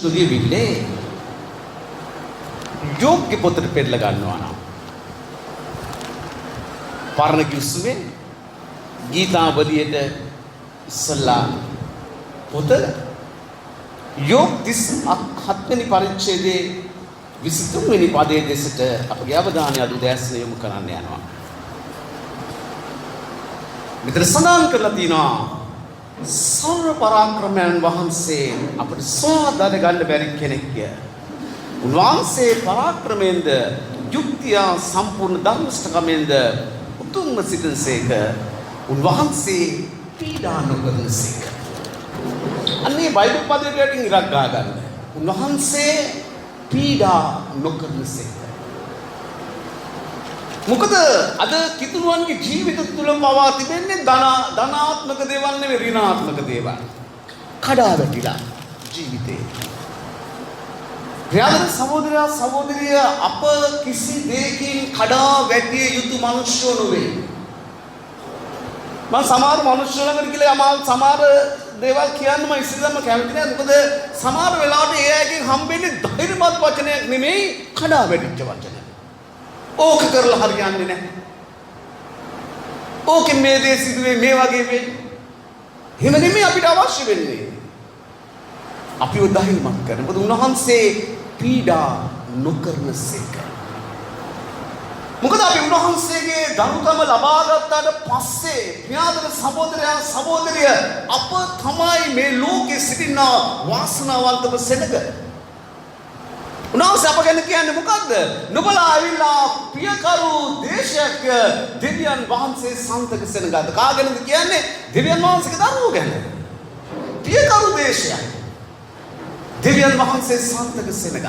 ලියවිල්ලේ යෝග්‍ය පොතට පෙරලා ගන්නවා නම් පරණ කිව්සුවේ ගීතාවලියට ඉස්සලා පොත යෝග 37 වෙනි පරිච්ඡේදයේ 23 වෙනි පදයේ දෙසට අපගේ අවධානය අද උදෑසන යොමු කරන්න යනවා. මෙතන සඳහන් කරලා තියෙනවා සර්ව පරාක්‍රමයන් වහන්සේ අපට සොයා ගන්න බැරි කෙනෙක්ය. උන්වහන්සේ පරාක්‍රමයෙන්ද යුක්තිය සම්පූර්ණ ධර්මස්ථකමෙන්ද උතුම්ම සිටිනසේක. උන්වහන්සේ පීඩා නොකරනසේක. අන්නේ බයිබල් පදයට ඉරක් ගා ගන්න. උන්වහන්සේ පීඩා නොකරනසේක. මොකද අද කිතුණුවන්ගේ ජීවිත තුළ පවා තිබෙන්නේ ධනාත්මක දේවල් නෙවෙයි ඍණාත්මක දේවල්. කඩා වැටිලා ජීවිතේ. ප්‍රියවන්ත සහෝදරයා සහෝදරිය අප කිසි දෙයකින් කඩා වැටිය යුතු මිනිස්සු නෙවෙයි. මම සමහර මිනිස්සු ළඟට ගිහලා යමාල් සමහර දේවල් කියන්න මම ඉස්සෙල්ලාම කැමති නෑ. මොකද සමහර වෙලාවට ඒ අයගෙන් හම්බෙන්නේ ධෛර්යමත් වචනයක් නෙමෙයි කඩා වැටිච්ච වචන. ඕක කරලා හරියන්නේ නැහැ. ඕකෙන් මේ දේ සිදුවේ මේ වගේ වෙයි. එහෙම නෙමෙයි අපිට අවශ්‍ය වෙන්නේ. අපිව ධෛර්යමත් කරන. මොකද උන්වහන්සේ පීඩා නොකරනසේක. මොකද අපි උන්වහන්සේගේ දරුකම ලබා ගත්තාට පස්සේ ප්‍රියතර සහෝදරයා සහෝදරිය අප තමයි මේ ලෝකෙ සිටින වාසනාවන්තම සෙනඟ. උන්වහන්සේ අප ගැන කියන්නේ මොකද්ද? නුඹලා ඇවිල්ලා පියකරු දේශයක් දෙවියන් වහන්සේ සන්තක සෙනඟද. කාගෙනද කියන්නේ? දෙවියන් වහන්සේගේ දරුවෝ ගැන. පියකරු දේශයක්. දෙවියන් වහන්සේ සන්තක සෙනඟ.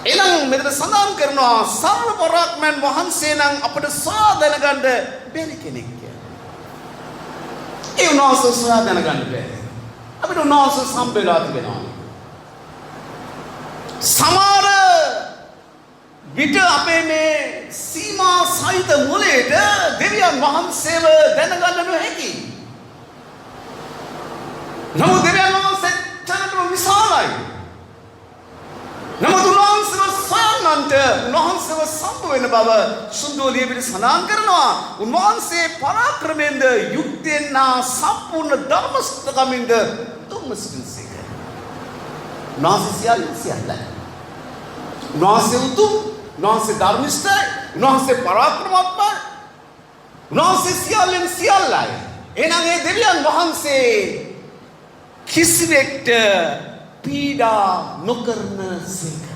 එනම් මෙතන සඳහන් කරනවා සර්ව පරාක්‍රමයන් වහන්සේ නම් අපට සොයා දැනගන්න බැරි කෙනෙක් කියලා. ඒ උන්වහන්සේ සොයා දැනගන්න බැහැ. අපිට උන්වහන්සේ සම්බෙලා තිබෙනවා. සමහර විට අපේ මේ සීමා සහිත මොලේට දෙවියන් වහන්සේව දැනගන්න නොහැකි. නමුත් දෙවියන් වහන්සේ චරණ විශාලයි. නමුත් උන්වහන්සේව සොයන්නන්ට උන්වහන්සේව සම්බ වෙන බව සුන්දෝලිය පිට සඳහන් කරනවා. උන්වහන්සේ පරාක්‍රමයෙන්ද යුක්තියෙන් සම්පූර්ණ ධර්මස්ථකමින්ද උතුම්ම සිටිනසේක. උන්වහන්සේ සියල්ලයි. උන්වහන්සේ උතුම්, උන්වහන්සේ ධර්මිෂ්ඨයි, උන්වහන්සේ පරාක්‍රමවත්යි, උන්වහන්සේ සියල්ලෙන් සියල්ලයි. එහෙනම් ඒ දෙවියන් වහන්සේ කිසිවෙක්ට පීඩා නොකරනසේක.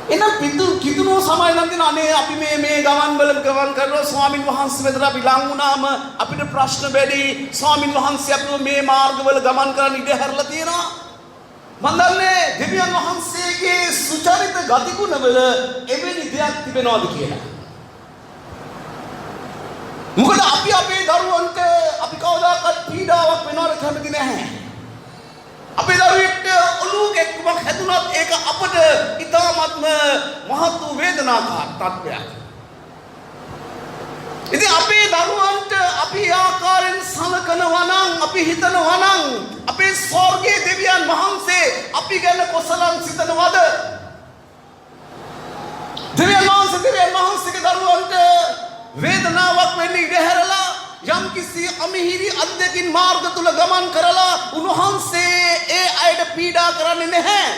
එනම් කිතුණෝ සමායලන් දෙන අනේ අපි මේ ගමන් වල ගමන් කරනවා ස්වාමින් වහන්සේ වෙතට අපි ලං වුණාම අපිට ප්‍රශ්න වැඩි. ස්වාමින් වහන්සේ අපිව මේ මාර්ගවල ගමන් කරන්න ඉඩ හැරලා තියෙනවා. මම දන්නේ දෙවියන් වහන්සේගේ සුචරිත ගතිගුණවල එවැනි දෙයක් තිබෙනවද කියලා. මොකද අපි අපේ දරුවන්ට අපි කවදාකවත් පීඩාවක් වෙනවට කැමති නැහැ. අපේ දරුවෙක්ට ඔලුවක එක්කමක් හැදුනත් ඒක අපට ඉතාමත්ම මහත් වූ වේදනාකාරී තත්ත්වයක්. ඉතින් අපේ දරුවන්ට අපි ආකාරයෙන් සලකනවා නම් අපි හිතනවා නම් අපේ ස්වර්ගයේ දෙවියන් වහන්සේ අපි ගැන කොසලන් සිතනවද? දෙවියන් වහන්සේගේ දරුවන්ට වේදනාවක් වෙන්නේ ඉඩ හැරලා යම් කිසි අමිහිරි අද්දකින් මාර්ග තුල ගමන් කරලා උන්වහන්සේ ඒ අයට පීඩා කරන්නේ නැහැ.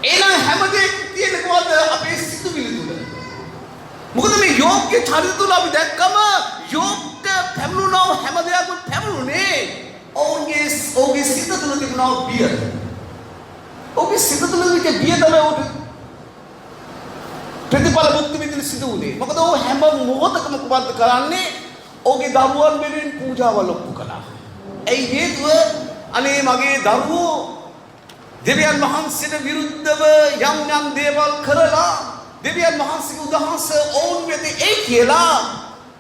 එන හැමදේම තියෙන කොහොමද අපේ සිතුවිලි තුල. මොකද මේ යෝග්‍ය චරිත තුල අපි දැක්කම යෝග්ට පැමුණුනව හැම දෙයක්ම පැමුණුනේ ඔවුන්ගේ සිත තුල තිබුණා බිය. ඔවුන්ගේ සිත තුල තිබෙන බිය තමයි උට ප්‍රතිඵල මුක්ති විඳින සිදු වුණේ. මොකද ਉਹ හැම මොහොතකම කුමක්ද කරන්නේ? ඔහුගේ දරුවන් වෙනුවෙන් පූජාවල් ඔප්පු කළා. ඒ හේතුව අනේ මගේ දරුවෝ දෙවියන් වහන්සේට විරුද්ධව යම් දේවල් කරලා දෙවියන් වහන්සේගේ උදහස ඔවුන් වෙත ඒ කියලා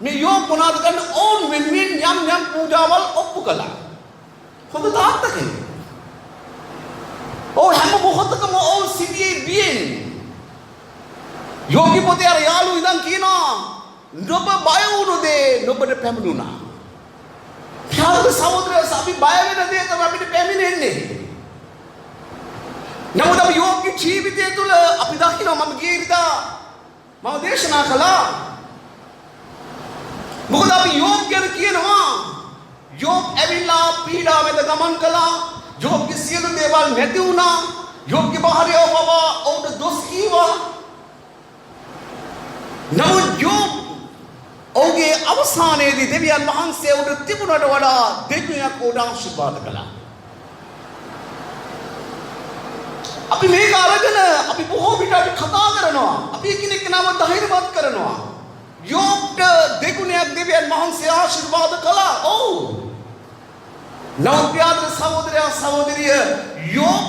මේ යෝග මොනවාද කරන්න ඔවුන් වෙනුවෙන් යම් පූජාවල් ඔප්පු කළා. හොඳ තාත්තා කෙනෙක්. ਉਹ හැම මොහොතකම ඔවුන් සිටියේ බියෙන්. යෝගි පොතේ අර යාළුවෝ ඉඳන් කියනවා නුඹ බය වුණු දේ නුඹට පැමිණුණා. යාළුවෝ අද සහෝදරයෝ අපි බය වෙන දේ තමයි අපිට පැමිණෙන්නේ. නමුත් අපි යෝග්‍ය ජීවිතය තුළ අපි දකිනවා මම ගිය ඉරිදා මම දේශනා කළා. මොකද අපි යෝග්‍යද කියනවා. යෝග් ඇවිල්ලා පීඩා වෙද ගමන් කළා. යෝග්‍ය සියලු දේවල් නැති වුණා. යෝග්‍ය බාහිරව ඔවුන්ට දොස් කීවා. නමුත් යෝග් ඔහුගේ අවසානයේදී දෙවියන් වහන්සේ උඩ තිබුණට වඩා දෙවියන්ක් උඩ ආශිර්වාද කළා. අපි මේක අරගෙන අපි බොහෝ විට අපි කතා කරනවා. අපි එකිනෙකනම ධෛර්යවත් කරනවා. යෝග්ට දෙගුණයක් දෙවියන් වහන්සේ ආශිර්වාද කළා. ඔව්. නව්‍යාද සහෝදරයා සහෝදරිය යෝග්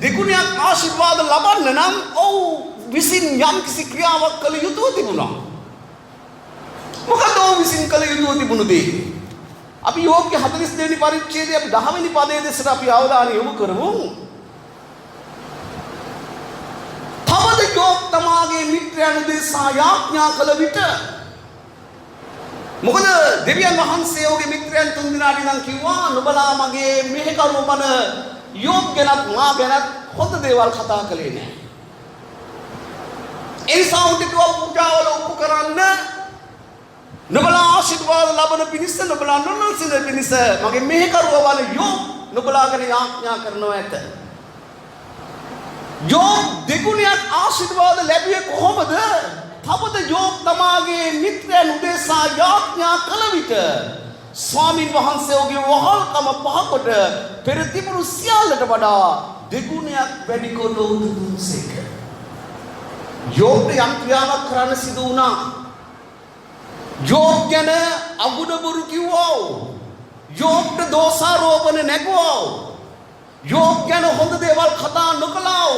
දෙගුණයක් ආශිර්වාද ලබන්න නම් ඔව් විසින් යම්කිසි ක්‍රියාවක් කළ යුතුව තිබුණා. මොකද ඔව් විසින් කළ යුතුව තිබුණු දේ? අපි යෝග්‍ය 42 වෙනි පරිච්ඡේදයේ අපි 10 වෙනි පදයේ දෙසට අපි අවධානය යොමු කරමු. තවද යෝග් තමාගේ මිත්‍රයන් උදෙසා යාඥා කළ විට මොකද දෙවියන් වහන්සේ ඔහුගේ මිත්‍රයන් තුන් දෙනාට ඉඳන් කිව්වා නුඹලා මගේ මෙහෙකරු මන යෝග් ගැනත් මා ගැනත් හොඳ දේවල් කතා කළේ නැහැ. ඒ නිසා උන්ට කිව්වා පූජාවල උප කරන්න නුඹලා ආශිර්වාද ලබන පිණිස නුඹලා නොනොසින පිණිස මගේ මෙහෙකරුව වන යෝග් නුඹලා ගැන යාඥා කරනවා ඇත. යෝග් දෙගුණයක් ආශිර්වාද ලැබුවේ කොහොමද? තවද යෝග් තමාගේ මිත්‍රයන් උදෙසා යාඥා කළ විට ස්වාමීන් වහන්සේ ඔහුගේ වහල්කම පහකොට පෙර තිබුණු සියල්ලට වඩා දෙගුණයක් වැඩි කොට උතුම් දුන්සේක. යෝග්ට යම් ක්‍රියාවක් කරන්න සිදු වුණා. යෝග් ගැන අගුණබුරු කිව්වා. යෝග්ට දෝෂාරෝපණ නැගුවා. යෝග් ගැන හොඳ දේවල් කතා නොකළා.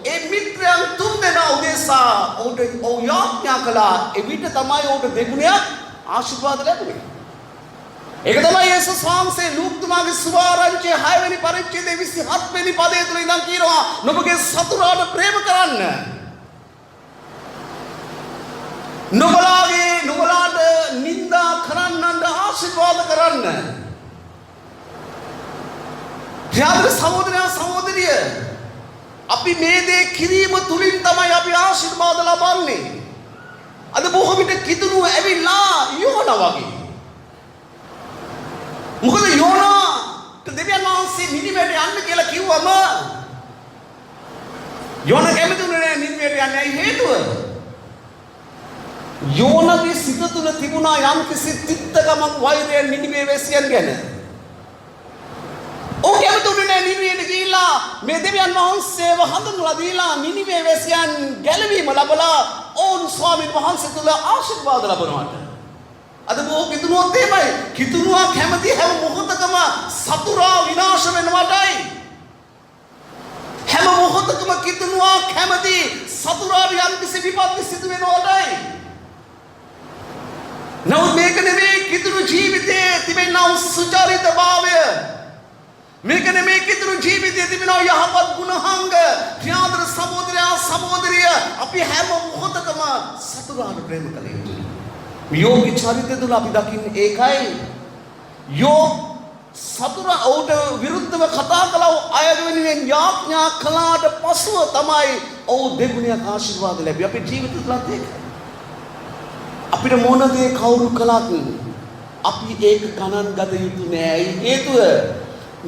ඒ මිත්‍රයන් තුන් දෙනා උදෙසා ඔහුට යාඥා කළා. එවිට තමයි ඔහුට දෙගුණයක් ආශිර්වාද ලැබුණේ. ඒක තමයි යේසුස් වහන්සේ ලූක් තුමාගේ සුවාරංචියේ 6 වෙනි පරිච්ඡේදයේ 27 වෙනි පදයේ තුල ඉඳන් කියනවා නුඹගේ සතුරාට ප්‍රේම කරන්න. නුඹලාට නින්දා කරන්නන්ට ආශිර්වාද කරන්න. යාදර සහෝදරයා සහෝදරිය අපි මේ දේ කිරීම තුලින් තමයි අපි ආශිර්වාද ලබන්නේ. අද බොහෝ විට කිතුණු ඇවිල්ලා යෝනා වගේ. මොකද යෝනා දෙවියන් වහන්සේ නිනිවේට යන්න කියලා කිව්වම යෝනා කැමතිුනේ නැහැ නිනිවේට යන්න. ඇයි හේතුව? යෝනාගේ සිත තුළ තිබුණා යම්කිසි තිත්තකමක් වෛරය නිනිවේ වැසියන් ගැන. ඔහු කැමතිුනේ නැහැ නිනිවේට ගිහිල්ලා මේ දෙවියන් වහන්සේව හඳුන්වලා දීලා නිනිවේ වැසියන් ගැලවීම ලැබලා ඕන් ස්වාමීන් වහන්සේ තුළ ආශිර්වාද ලබනවාට. අද බොහෝ කිතුණුවත් එහෙමයි. කිතුණුවා කැමති හැම මොහොතකම සතුරා විනාශ වෙනවටයි. හැම මොහොතකම කිතුණුවා කැමති සතුරාට යම්කිසි විපත්ති සිදු වෙනවටයි. නමුත් මේක නෙමෙයි කිතුණු ජීවිතයේ තිබෙනා සුචරිතභාවය. මේක නෙමෙයි කිතුණු ජීවිතයේ තිබෙනා යහපත් ගුණාංග. ත්‍යාදර සහෝදරයා සහෝදරිය අපි හැම මොහොතකම සතුරාට ප්‍රේම කළ යුතුයි. යෝගී චරිතය තුළ අපි දකින්නේ ඒකයි. යෝග් සතුරා ඔහුට විරුද්ධව කතා කළා අය වෙනුවෙන් යාඥා කළාට පසුව තමයි ඔහු දෙගුණයක් ආශිර්වාද ලැබෙන්නේ. අපේ ජීවිත තුලත් ඒකයි. අපිට මොන දේ කවුරු කළත් අපි ඒක ගණන් ගත යුතු නෑ. හේතුව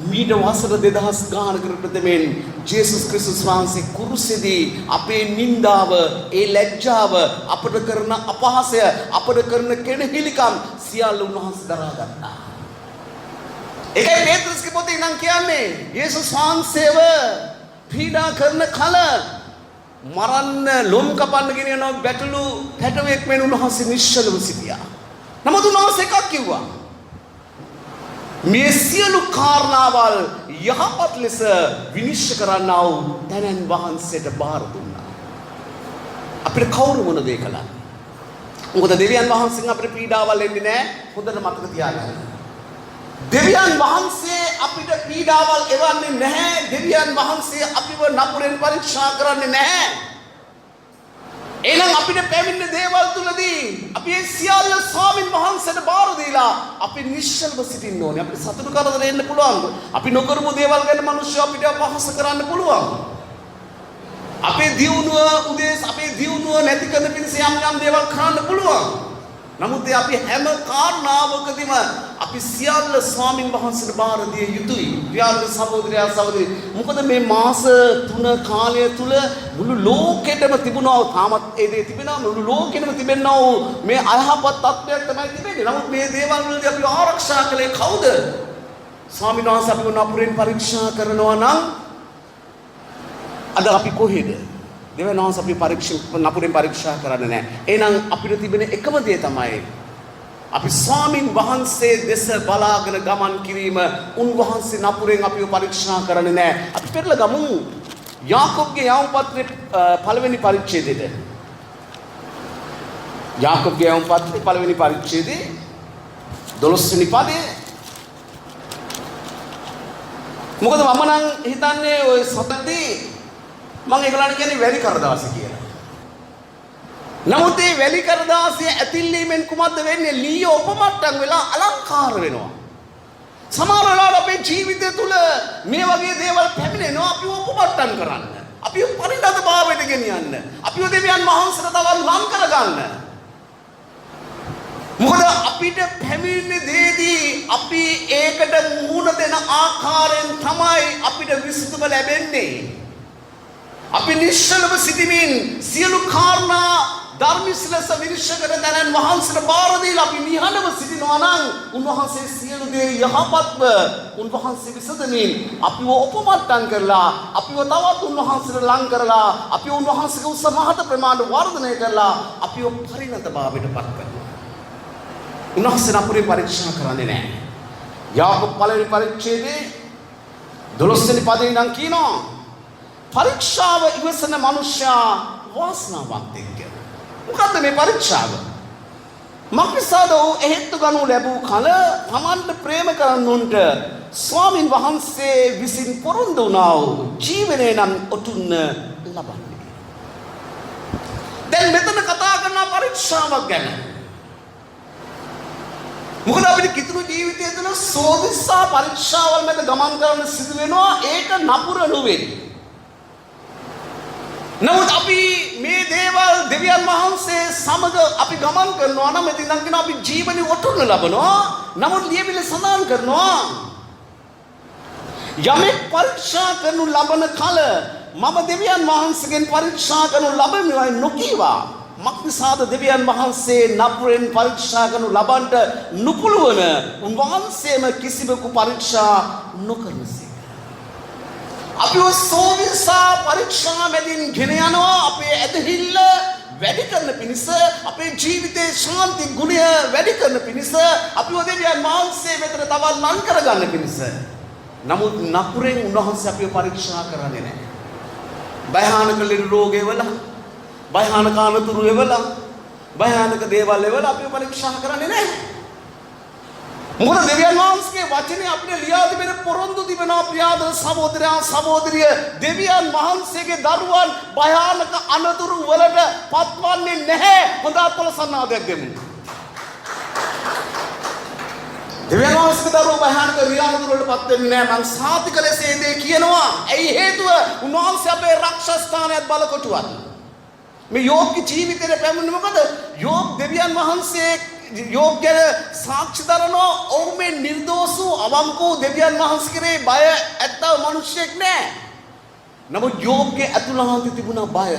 මීට වසර 2000 ගානකට දෙමින් ජේසුස් ක්‍රිස්තුස් වහන්සේ කුරුසෙදී අපේ නින්දාව, ඒ ලැජ්ජාව, අපට කරන අපහාසය, අපට කරන කෙනෙහිලිකම් සියල්ල උන්වහන්සේ දරා ගත්තා. ඒකයි පේත්‍රුස්ගේ පොතේ නම් කියන්නේ ජේසුස් වහන්සේව පීඩා කරන කල මරන්න ලොම් කපන්න ගෙනියන බැටළු පැටවෙක් වෙන උන්වහන්සේ නිශ්චලව සිටියා. නමුත් උන්වහන්සේ එකක් කිව්වා. මේ සියලු කාරණාවල් යහපත් ලෙස විනිශ්චය කරන්නා වූ තැනන් වහන්සේට බාර දුන්නා. අපිට කවුරු මොන දේ කළා? මොකද දෙවියන් වහන්සේගෙන් අපිට පීඩාවල් එන්නේ නැහැ. හොඳට මතක තියාගන්න. දෙවියන් වහන්සේ අපිට පීඩාවල් එවන්නේ නැහැ. දෙවියන් වහන්සේ අපිව නපුරෙන් පරීක්ෂා කරන්නේ නැහැ. එහෙනම් අපිට පැමිණෙන දේවල් තුලදී අපි ඒ සියල්ල ස්වාමින් වහන්සේට බාර දීලා අපි නිශ්චලව සිටින්න ඕනේ. අපිට සතුටු කරදර එන්න පුළුවන්. අපි නොකරපු දේවල් ගැන මිනිස්සු අපිට අපහාස කරන්න පුළුවන්. අපේ දියුණුව නැති කරන පිණිස යම් දේවල් කරන්න පුළුවන්. නමුත් අපි හැම කාරණාවකදීම අපි සියල්ල ස්වාමින් වහන්සේට බාර දිය යුතුයි. ප්‍රිය සහෝදරයා සහෝදරි, මොකද මේ මාස 3 කාලය තුල මුළු ලෝකෙටම තිබුණා තාමත් ඒ දේ තිබෙනවා. මුළු ලෝකෙටම තිබෙනා වූ මේ අයහපත් තත්ත්වයක් තමයි තිබෙන්නේ. නමුත් මේ දේවල් වලදී අපි ආරක්ෂා කළේ කවුද? ස්වාමීන් වහන්සේ අපිව නපුරෙන් පරීක්ෂා කරනවා නම් අද අපි කොහෙද? දෙවියන් වහන්සේ අපි නපුරෙන් පරීක්ෂා කරන්නේ නැහැ. එහෙනම් අපිට තිබෙන එකම දේ තමයි අපි ස්වාමින් වහන්සේ දෙස බලාගෙන ගමන් කිරීම. උන්වහන්සේ නපුරෙන් අපිව පරීක්ෂා කරන්නේ නැහැ. අපි පෙරලා ගමු යාකෝබ්ගේ යාම් පත්‍රයේ පළවෙනි පරිච්ඡේදෙට. යාකෝබ්ගේ යාම් පත්‍රයේ පළවෙනි පරිච්ඡේදයේ 12 වෙනි පදයේ. මොකද මම නම් හිතන්නේ ඔය සතදී මම ඒගොල්ලන්ට කියන්නේ වැලි කරදාසි කියලා. නමුත් මේ වැලි කරදාසිය ඇතිල්ලීමෙන් කුමක්ද වෙන්නේ? ලීය උපමට්ටම් වෙලා අලංකාර වෙනවා. සමහර වෙලාවට අපේ ජීවිතය තුළ මේ වගේ දේවල් පැමිණෙනවා අපිව උපමට්ටම් කරන්න. අපිව පරිණත භාවයට ගෙනියන්න. අපිව දෙවියන් වහන්සේට තවත් ලං කරගන්න. මොකද අපිට පැමිණෙන දේදී අපි ඒකට මුහුණ දෙන ආකාරයෙන් තමයි අපිට විසඳුම ලැබෙන්නේ. අපි නිශ්චලව සිටමින් සියලු කාරණා ධර්මික ලෙස විනිශ්චය කර දැනන් වහන්සේට බාර දීලා අපි නිහඬව සිටිනවා නම් උන්වහන්සේ සියලු දේ යහපත්ව උන්වහන්සේ විසඳමින් අපිව උපමට්ටම් කරලා අපිව තවත් උන්වහන්සේට ලං කරලා අපිව උන්වහන්සේගේ උත්සාහත ප්‍රමාණය වර්ධනය කරලා අපිව පරිණත භාවයට පත් කරනවා. උන්වහන්සේ නපුරේ පරීක්ෂා කරන්නේ නැහැ. යාකෝබ් පළවෙනි පරිච්ඡේදයේ 12 වෙනි පදේ ඉඳන් කියනවා පරීක්ෂාව ඉවසන මනුෂ්‍යයා වාසනාවන්තෙක් කියලා. මොකද්ද මේ පරීක්ෂාව? මක්නිසාද ඔහු එහෙත්තු ගනු ලැබූ කල තමන්ට ප්‍රේම කරන්නුන්ට ස්වාමින් වහන්සේ විසින් පොරොන්දු වුණා වූ ජීවනය නම් ඔටුන්න ලබන්නේ. දැන් මෙතන කතා කරන පරීක්ෂාවක් ගැන. මොකද අපිට කිතුණු ජීවිතය තුළ සෝදිස්සා පරීක්ෂාවල් මැද ගමන් කරන්න සිදු වෙනවා. ඒක නපුර නෙවෙයි. නමුත් අපි මේ දේවල් දෙවියන් වහන්සේ සමග අපි ගමන් කරනවා නම් ඉතින් නම් අපි ජීවනයේ ඔටුන්න ලබනවා. නමුත් ලියවිල සඳහන් කරනවා යමෙක් පරීක්ෂා කරනු ලබන කල මම දෙවියන් වහන්සේගෙන් පරීක්ෂා කරනු ලබමිවයි නොකීවා. මක්නිසාද දෙවියන් වහන්සේ නපුරෙන් පරීක්ෂා කරනු ලබන්නට නුපුළුවන උන්වහන්සේම කිසිවෙකු පරීක්ෂා නොකරනසේ. අපිව සෝවිසා පරීක්ෂා මැදින් ගෙන යනවා අපේ ඇදහිල්ල වැඩි කරන පිණිස, අපේ ජීවිතයේ ශාන්ති ගුණය වැඩි කරන පිණිස, අපිව දෙවියන් වහන්සේ වෙතට තවත් ලං කරගන්න පිණිස. නමුත් නපුරෙන් උන්වහන්සේ අපිව පරීක්ෂා කරන්නේ නැහැ. භයානක ලෙඩ රෝගේ වල, භයානක අනතුරු වල, භයානක දේවල් වල අපිව පරීක්ෂා කරන්නේ නැහැ. මොකද දෙවියන් වහන්සේගේ වචනේ අපිට ලියා තිබෙන පොරොන්දු තිබෙනවා ප්‍රියාදර සහෝදරයා සහෝදරිය. දෙවියන් වහන්සේගේ දරුවන් භයානක අනතුරු වලට පත්වන්නේ නැහැ. හොඳ අත්වල සන්නාදයක් දෙමු. දෙවියන් වහන්සේගේ දරුවෝ භයානක රියානතුරු වලට පත් වෙන්නේ නැහැ. මං සාතික ලෙස ඒ දේ කියනවා. ඇයි හේතුව? උන්වහන්සේ අපේ රක්ෂස්ථානයත් බලකොටුවත්. මේ යෝබ්ගේ ජීවිතේ පැමිණෙන්නේ මොකද? යෝබ් දෙවියන් වහන්සේ යෝබ් ගැන සාක්ෂි දරනවා. ඔහු මේ නිර්දෝෂ වූ අවංක වූ දෙවියන් වහන්සේ කෙරේ බය ඇත්තව මිනිසෙක් නෑ. නමුත් යෝබ්ගේ ඇතුළත තිබුණා බය.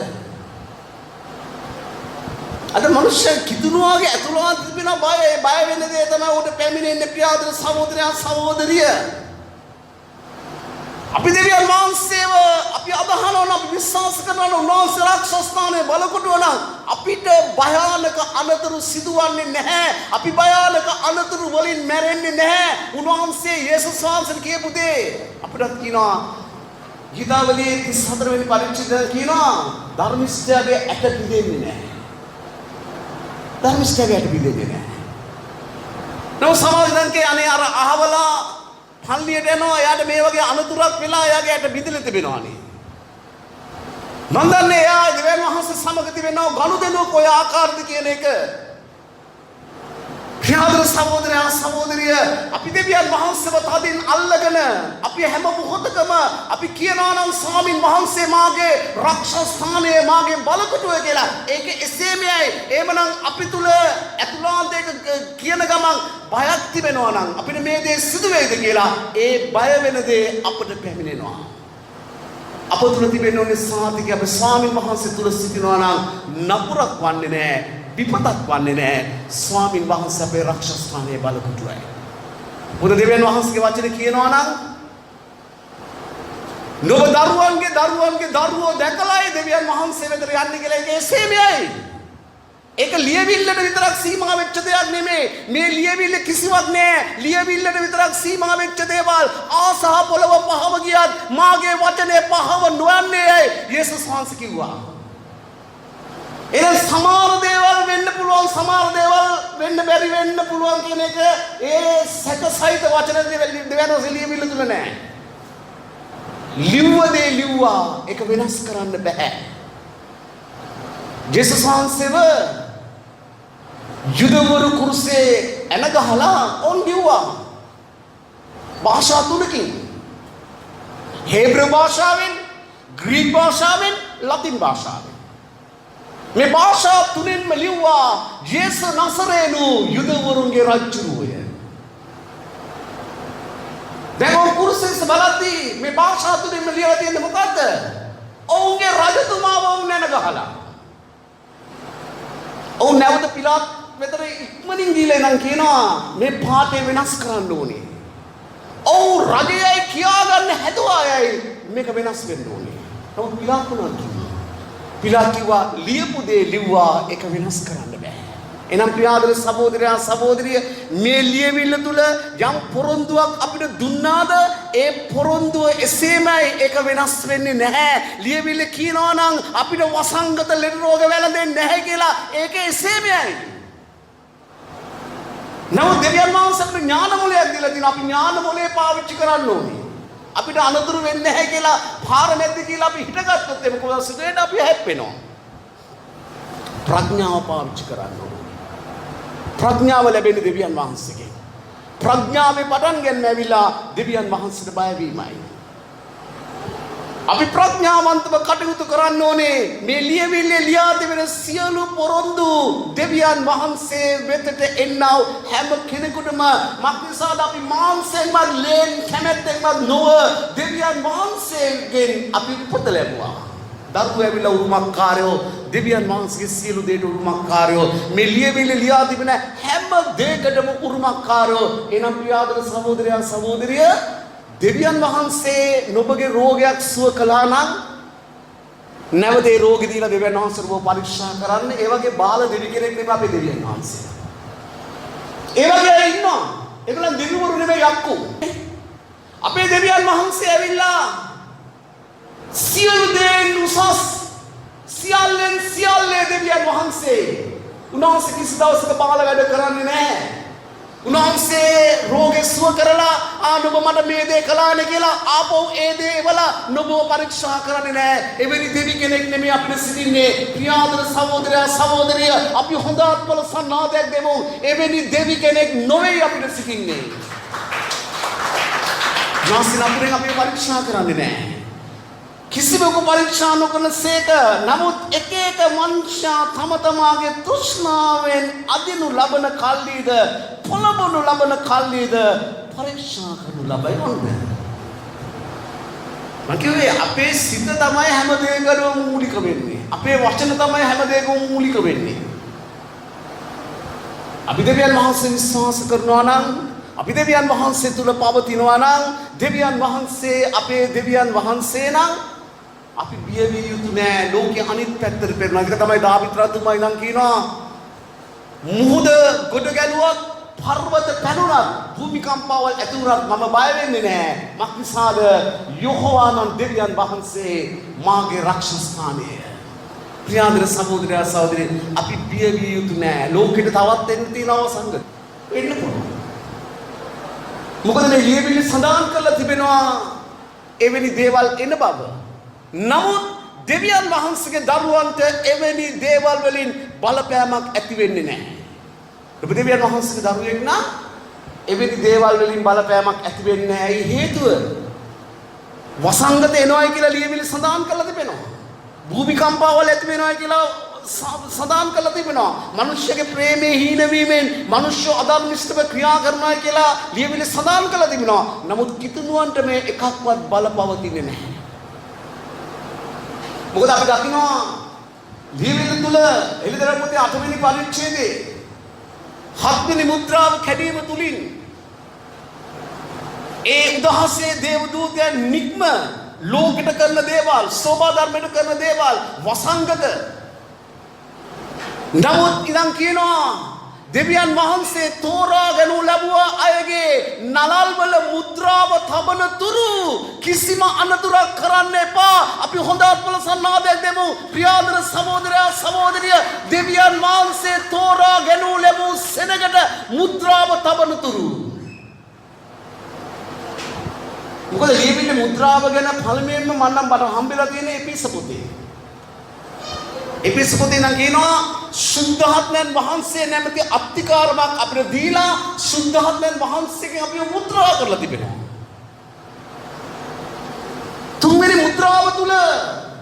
අද මිනිස්සු කිතුණුවාගේ ඇතුළත තිබෙන බය, ඒ බය වෙන දේ තමයි උඩ පැමිණෙන්නේ ප්‍රියාදර සහෝදරයා සහෝදරිය. අපි දෙවියන් වහන්සේව අපි අදහනවා නම් අපි විශ්වාස කරනවා නම් උන්වහන්සේ රක්ෂස්ථානයේ බලකොටුව නම් අපිට භයානක අනතුරු සිදුවන්නේ නැහැ. අපි භයානක අනතුරු වලින් මැරෙන්නේ නැහැ. උන්වහන්සේ යේසුස් වහන්සේ කියපු දේ අපිට කියනවා ගීතාවලියේ 34 වෙනි පරිච්ඡේදය කියනවා ධර්මිෂ්ඨයාගේ ඇට පිදෙන්නේ නැහැ. ධර්මිෂ්ඨයාගේ ඇට පිදෙන්නේ නැහැ. නෝ සමාජයෙන් අනේ අර අහවලා පල්ලියට යනවා. එයාට මේ වගේ අනතුරක් වෙලා එයාගේ ඇට බිඳලා තිබෙනවානේ. මම දන්නේ එයා දෙවියන් වහන්සේ සමග තිබෙනව ගනුදෙනුවක ඔය ආකාරද කියන එක. ප්‍රියාදර සහෝදරයා සහෝදරිය අපි දෙවියන් වහන්සේව තදින් අල්ලගෙන අපි හැම මොහොතකම අපි කියනවා නම් ස්වාමින් වහන්සේ මාගේ රක්ෂස්ථානය මාගේ බලකොටුව කියලා. ඒක එසේමයි. එහෙමනම් අපි තුල ඇතුළාන්තයක කියන ගමන් බයක් තිබෙනවා නම් අපිට මේ දේ සිදු වෙයිද කියලා ඒ බය වෙන දේ අපිට පැමිණෙනවා. අප තුල තිබෙන ඕනේ සාතික අපි ස්වාමින් වහන්සේ තුල සිටිනවා නම් නපුරක් වන්නේ නැහැ. විපතක් වන්නේ නැහැ. ස්වාමින් වහන්සේ අපේ රක්ෂස්ථානයේ බලකොටුවයි. බුදු දෙවියන් වහන්සේගේ වචනේ කියනවා නම් නුඹ දරුවන්ගේ දරුවෝ දැකලායි දෙවියන් වහන්සේ වෙතට යන්නේ කියලා ඒක එසේමයි. ඒක ලියවිල්ලට විතරක් සීමා වෙච්ච දෙයක් නෙමෙයි. මේ ලියවිල්ල කිසිවක් නෑ. ලියවිල්ලට විතරක් සීමා වෙච්ච දේවල් ආසහ පොළව පහව ගියත් මාගේ වචනේ පහව නොයන්නේ ඇයි? යේසුස් වහන්සේ කිව්වා. එහෙනම් සමහර දේවල් වෙන්න පුළුවන් සමහර දේවල් වෙන්න බැරි වෙන්න පුළුවන් කියන එක ඒ සැකසහිත වචන දෙවියන් වහන්සේ ලියවිල්ල තුල නෑ. ලිව්වදේ ලිව්වා ඒක වෙනස් කරන්න බෑ. යේසුස් වහන්සේව යුදවරු කුරුසේ එන ගහලා ඔන් ලිව්වා. භාෂා තුනකින්. හේබ්‍ර භාෂාවෙන්, ග්‍රීක භාෂාවෙන්, ලතින් භාෂාවෙන්. මේ භාෂා තුනෙන්ම ලිව්වා යේසු නසරේනු යුදවරුන්ගේ රජුය. දැන් ඔය කුරුසේ බලද්දී මේ භාෂා තුනෙන්ම ලියලා තියෙන්නේ මොකද්ද? ඔවුන්ගේ රජතුමාව ඔවුන් නැන ගහලා. ඔවුන් නැවත පිලාත් වෙතට ඉක්මනින් ගිහලා නම් කියනවා මේ පාඨය වෙනස් කරන්න ඕනේ. ඔව් රජයයි කියාගන්න හැදුවායයි මේක වෙනස් වෙන්න ඕනේ. නමුත් පිලාත් මොනවද? පිලාත් කිව්වා ලියපු දේ ලිව්වා ඒක වෙනස් කරන්න බෑ. එනම් ප්‍රියාදර සහෝදරයා සහෝදරිය මේ ලියවිල්ල තුල යම් පොරොන්දුවක් අපිට දුන්නාද ඒ පොරොන්දුව එසේමයි ඒක වෙනස් වෙන්නේ නැහැ. ලියවිල්ල කියනවා නම් අපිට වසංගත ලෙඩ රෝග වැළඳෙන්නේ නැහැ කියලා ඒක එසේමයි. නමුත් දෙවියන් වහන්සේ අපිට ඥාන මොලයක් දීලා තියෙනවා. අපි ඥාන මොලේ පාවිච්චි කරන්න ඕනේ. අපිට අනතුරු වෙන්නේ නැහැ කියලා පාර නැද්ද කියලා අපි හිතගත්තොත් ඒක මොකද සිදුවෙන්නේ? අපි හැප්පෙනවා. ප්‍රඥාව පාවිච්චි කරන්න ඕනේ. ප්‍රඥාව ලැබෙන්නේ දෙවියන් වහන්සේගෙන්. ප්‍රඥාවේ පටන් ගන්න ඇවිලා දෙවියන් වහන්සේට බය වීමයි. අපි ප්‍රඥාවන්තව කටයුතු කරන්න ඕනේ. මේ ලියවිල්ලේ ලියා තිබෙන සියලු පොරොන්දු දෙවියන් වහන්සේ වෙතට එන්නව හැම කෙනෙකුටම මක්නිසාද අපි මාංශයෙන්වත් ලේන් කැමැත්තෙන්වත් නොව දෙවියන් වහන්සේගෙන් අපි උපත ලැබුවා. දරුවෝ ඇවිල්ලා උරුමකාරයෝ දෙවියන් වහන්සේගේ සියලු දේට උරුමකාරයෝ මේ ලියවිල්ලේ ලියා තිබෙන හැම දෙයකටම උරුමකාරයෝ. එනම් ප්‍රියාදර සහෝදරයා සහෝදරිය දෙවියන් වහන්සේ නුඹගේ රෝගයක් සුව කළා නම් නැවත ඒ රෝගය දීලා දෙවියන් වහන්සේව පරීක්ෂා කරන්න. ඒ වගේ බාල දෙවි කෙනෙක් නෙමෙයි අපේ දෙවියන් වහන්සේ. ඒ වගේ අය ඉන්නවා. ඒගොල්ලන් දෙවිවරු නෙමෙයි යක්කු. අපේ දෙවියන් වහන්සේ ඇවිල්ලා සියලු දේන් උසස් සියල්ලෙන් සියල්ලේ දෙවියන් වහන්සේ. උන්වහන්සේ කිසි දවසක බාල වැඩ කරන්නේ නැහැ. උන්වහන්සේ රෝගේ සුව කරලා නුඹ මට මේ දේ කළානේ කියලා ආපහු ඒ දේ වල නුඹව පරීක්ෂා කරන්නේ නැහැ. එවැනි දෙවි කෙනෙක් නෙමෙයි අපිට සිටින්නේ. ප්‍රියාදර සහෝදරයා සහෝදරිය අපි හොඳ අත්වල සන්නාදයක් දෙමු. එවැනි දෙවි කෙනෙක් නොවේ අපිට සිටින්නේ. නාසින අපිට අපි පරීක්ෂා කරන්නේ නැහැ. කිසිවෙකු පරීක්ෂා නොකරන සේක. නමුත් එක එක මනුෂ්‍යයා තම තමාගේ තෘෂ්ණාවෙන් අදිනු ලබන කල්ලිද පොළඹනු ලබන කල්ලිද පරීක්ෂා කරනු ලබයි වන්නේ. මම කිව්වේ අපේ සිත තමයි හැම දෙයකම මූලික වෙන්නේ. අපේ වචන තමයි හැම දෙයකම මූලික වෙන්නේ. අපි දෙවියන් වහන්සේ විශ්වාස කරනවා නම් අපි දෙවියන් වහන්සේ තුල පවතිනවා නම් දෙවියන් වහන්සේ අපේ දෙවියන් වහන්සේ නම් අපි බිය විය යුතු නෑ. ලෝකයේ අනිත් පැත්තට පෙරනවා. ඒක තමයි දාවිත් රජතුමා ඉඳන් කියනවා මුහුද ගොඩ ගැලුවත් පර්වත පැනුණත් භූමිකම්පාවල් ඇති වුණත් මම බය වෙන්නේ නෑ. මක්නිසාද යෙහෝවා නම් දෙවියන් වහන්සේ මාගේ රක්ෂස්ථානය. ප්‍රියාදර සහෝදරයා සහෝදරිය අපි බිය විය යුතු නෑ. ලෝකෙට තවත් එන්න තියෙනවා සංගත. වෙන්න පුළුවන්. මොකද මේ ලියවිලි සඳහන් කරලා තිබෙනවා එවැනි දේවල් එන බව. නමුත් දෙවියන් වහන්සේගේ දරුවන්ට එවැනි දේවල් වලින් බලපෑමක් ඇති වෙන්නේ නැහැ. ඔබ දෙවියන් වහන්සේගේ දරුවෙක් නම් එවැනි දේවල් වලින් බලපෑමක් ඇති වෙන්නේ නැහැ. ඒ හේතුව වසංගත එනවායි කියලා ලියවිලි සඳහන් කරලා තිබෙනවා. භූමිකම්පාවල් ඇති වෙනවායි කියලා සඳහන් කරලා තිබෙනවා. මිනිස්සුගේ ප්‍රේමයේ හීන වීමෙන් මිනිස්සු අධර්මිෂ්ඨව ක්‍රියා කරනවා කියලා ලියවිලි සඳහන් කරලා තිබෙනවා. නමුත් කිතුණුවන්ට මේ එකක්වත් බලපවතින්නේ නැහැ. මොකද අපි දකිනවා ලියවිලි තුල එළිදරව් පොතේ 8 වෙනි පරිච්ඡේදයේ 7 වෙනි මුද්‍රාව කැඩීම තුලින් ඒ උදහසේ දේවදූතයන් නික්ම ලෝකෙට කරන දේවල්, සෝබා ධර්මයට කරන දේවල් වසංගත. නමුත් ඉතින් කියනවා දෙවියන් වහන්සේ තෝරාගනු ලැබුවා අයගේ නලල් වල මුද්‍රාව තබන තුරු කිසිම අනතුරක් කරන්න එපා. අපි හොඳ අත්පලසන්නාදයක් දෙමු. ප්‍රියාදර සහෝදරයා සහෝදරිය, දෙවියන් වහන්සේ තෝරාගනු ලැබූ සෙනගට මුද්‍රාව තබන තුරු. මොකද ලියවිලි මුද්‍රාව ගැන පළමුවෙන්ම මම නම් මට හම්බෙලා තියෙන එපිස පොතේ. එපිස පොතේ නම් කියනවා සුද්ධාත්මයන් වහන්සේ නැමැති අත්තිකාරමක් අපිට දීලා සුද්ධාත්මයන් වහන්සේගෙන් අපිව මුද්‍රා කරලා තිබෙනවා. තුන්වෙනි මුද්‍රාව තුල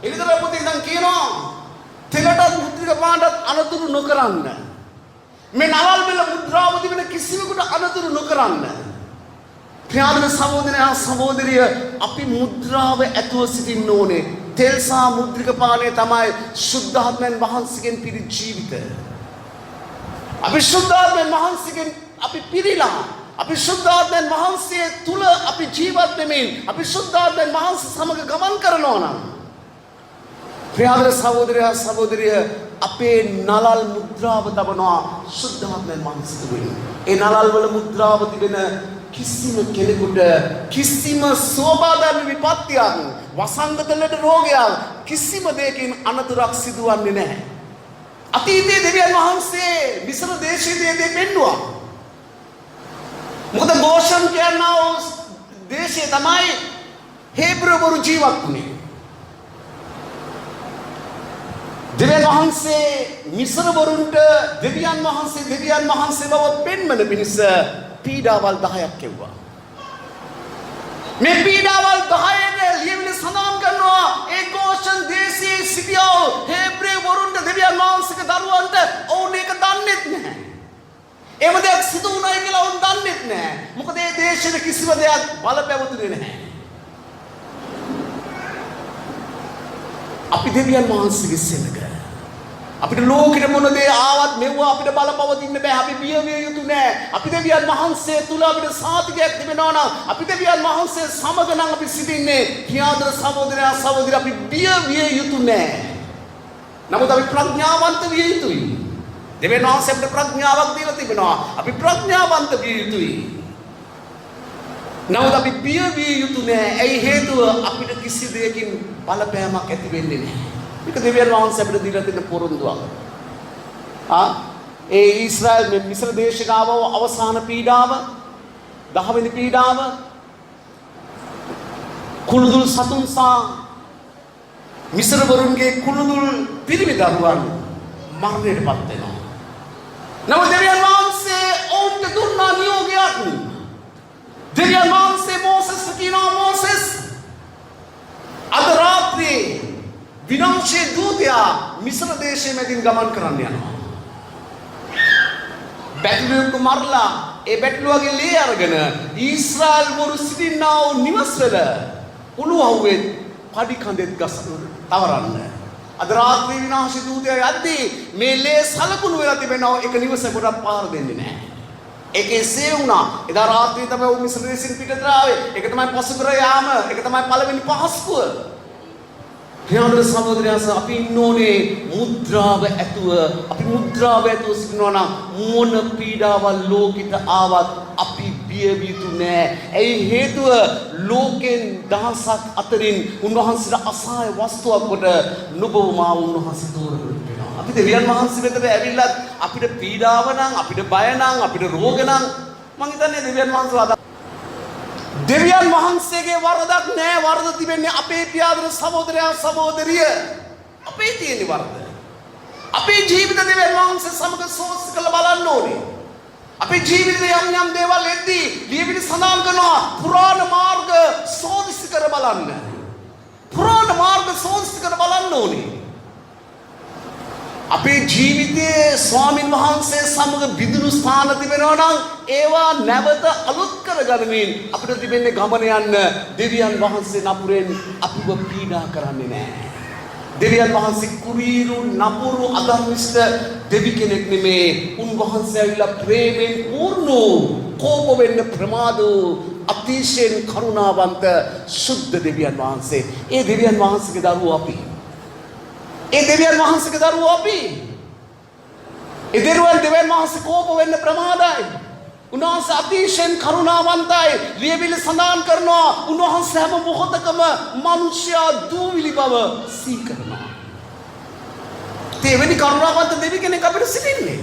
එළිදරව් පොතේ නම් කියනවා තෙලටත් මුද්‍රික පාණ්ඩත් අනතුරු නොකරන්න. මේ නලල් වල මුද්‍රාව තිබෙන කිසිවෙකුට අනතුරු නොකරන්න. ප්‍රියාදර සහෝදරයා සහෝදරිය, අපි මුද්‍රාව ඇතුව සිටින්න ඕනේ. තෙල් සහ මුද්‍රික පානය තමයි සුද්ධාත්මයන් වහන්සේගෙන් පිරි ජීවිත. අපි සුද්ධාත්මයන් වහන්සේගෙන් අපි පිරීලා, අපි සුද්ධාත්මයන් වහන්සේ තුල අපි ජීවත් වෙමින්, අපි සුද්ධාත්මයන් වහන්සේ සමග ගමන් කරනවා නම් ප්‍රියාදර සහෝදරයා සහෝදරිය, අපේ නලල් මුද්‍රාව තබනවා සුද්ධාත්මයන් වහන්සේ තුලින්. ඒ නලල් වල මුද්‍රාව තිබෙන කිසිම කෙනෙකුට කිසිම සෝබාධර්ම විපත්තියක්, වසංගත ලෙඩ රෝගයක්, කිසිම දෙයකින් අනතුරක් සිදුවන්නේ නැහැ. අතීතයේ දෙවියන් වහන්සේ මිස්ර දේශයේ දේ පෙන්නුවා. මොකද ගෝෂන් කියන දේශය තමයි හේබ්‍රවරු ජීවත් වුණේ. දෙවියන් වහන්සේ මිස්ර වරුන්ට දෙවියන් වහන්සේ බව පෙන්වන පිණිස පීඩාවල් 10ක් කෙව්වා. මේ පීඩාවල් 10ට ලියවිලි සඳහන් කරනවා ඒ ගෝෂන් දේශයේ සිටියෝ හේබ්‍රේ වරුන්ට දෙවියන් වහන්සේගේ දරුවන්ට ඔවුන් ඒක දන්නේත් නැහැ. එහෙම දෙයක් සිදු වුණායි කියලා ඔවුන් දන්නේත් නැහැ. මොකද ඒ දේශයේ කිසිම දෙයක් බලපෑවුනේ නැහැ. අපි දෙවියන් වහන්සේගේ සෙනග. අපිට ලෝකෙට මොන දේ ආවත් මෙවුවා අපිට බලපවතින්න බෑ. අපි බිය විය යුතු නෑ. අපි දෙවියන් වහන්සේ තුල අපිට සාතිකයක් තිබෙනවා නම්, අපි දෙවියන් වහන්සේ සමග නම් අපි සිටින්නේ. ප්‍රියාදර සහෝදරයා සහෝදරිය, අපි බිය විය යුතු නෑ. නමුත් අපි ප්‍රඥාවන්ත විය යුතුයි. දෙවියන් වහන්සේ අපිට ප්‍රඥාවක් දීලා තිබෙනවා. අපි ප්‍රඥාවන්ත විය යුතුයි. නමුත් අපි බිය විය යුතු නෑ. ඒ හේතුව අපිට කිසි දෙයකින් බලපෑමක් ඇති වෙන්නේ නෑ. ඒක දෙවියන් වහන්සේ අපිට දීලා තියෙන පොරොන්දුවක්. ඒ ඊශ්‍රායල් මේ මිස්ර දේශනාව අවසාන පීඩාව, 10 වෙනි පීඩාව, කුළුදුල් සතුන් සහ මිස්ර වරුන්ගේ කුළුදුල් පිරිමි දරුවන් මරණයටපත් වෙනවා. නමුත් දෙවියන් වහන්සේ ඔවුන්ට දුන්නා නියෝගයක්. දෙවියන් වහන්සේ මෝසෙස්ට කියනවා, මෝසෙස් අද රාත්‍රියේ විනාශයේ දූතයා මිස්ර දේශයේ මැදින් ගමන් කරන්න යනවා. බැටළුවෙකු මරලා ඒ බැටළුවගේ ලේ අරගෙන ඊශ්‍රායල් වරු සිටිනා වූ නිවස්වල උණුවහුවේ පඩි කඳෙත් තවරන්න. අද රාත්‍රියේ විනාශයේ දූතයා යද්දී මේ ලේ සලකුණු වෙලා තිබෙනවා. ඒක නිවසකට පාර දෙන්නේ නැහැ. ඒකේ සේ වුණා. එදා රාත්‍රියේ තමයි මිස්ර දේශෙන් පිටතට ආවේ. ඒක තමයි පසුකර යාම. ඒක තමයි පළවෙනි පහස්කුව. ප්‍රියාදර සහෝදරයා, අපි ඉන්න ඕනේ මුද්‍රාව ඇතුව. අපි මුද්‍රාව ඇතුව සිටිනවා නම් මොන පීඩාවල් ලෝකෙට ආවත් අපි බිය යුතු නෑ. ඒ හේතුව ලෝකෙන් දහසක් අතරින් උන්වහන්සේට අසහාය වස්තුවක් කොට නුඹවමා උන්වහන්සේ තෝරගෙන තිබෙනවා. අපි දෙවියන් වහන්සේ වෙතට ඇවිල්ලත් අපිට පීඩාව නම්, අපිට බය නම්, අපිට රෝග නම් මං හිතන්නේ දෙවියන් වහන්සේ දෙවියන් වහන්සේගේ වරදක් නෑ. වරද තිබෙන්නේ අපේ පියාදර සහෝදරයා සහෝදරිය. අපේ තියෙන වරද. අපේ ජීවිත දෙවියන් වහන්සේ සමග සෝස් කරලා බලන්න ඕනේ. අපේ ජීවිතේ යම් දේවල් එද්දී ලියවිලි සඳහන් කරනවා පුරාණ මාර්ග සෝදිසි කර බලන්න. පුරාණ මාර්ග සෝදිසි කර බලන්න ඕනේ. අපේ ජීවිතයේ ස්වාමින් වහන්සේ සමග විදුණු ස්ථාන තිබෙනවා නම් ඒවා නැවත අලුත් කරගනිමින් අපිට තිබෙන්නේ ගමන යන්න. දෙවියන් වහන්සේ නපුරෙන් අපිව පීඩා කරන්නේ නැහැ. දෙවියන් වහන්සේ කුරීරු නපුරු අධර්මිෂ්ඨ දෙවි කෙනෙක් නෙමේ. උන්වහන්සේ ඇවිල්ලා ප්‍රේමයෙන් පූර්ණ කෝප වෙන්න ප්‍රමාද අතිශයින් කරුණාවන්ත සුද්ධ දෙවියන් වහන්සේ. ඒ දෙවියන් වහන්සේගේ දරුවෝ අපි. ඒ දෙවියන් වහන්සේගේ දරුවෝ අපි. ඒ දෙවියන් වහන්සේ කෝප වෙන්න ප්‍රමාදයි. උන්වහන්සේ අතිශයින් කරුණාවන්තයි. ලියවිලි සඳහන් කරනවා උන්වහන්සේ හැම මොහොතකම මනුෂ්‍යයා දූවිලි බව සිහි කරනවා. දෙවෙනි කරුණාවන්ත දෙවි කෙනෙක් අපිට සිටින්නේ.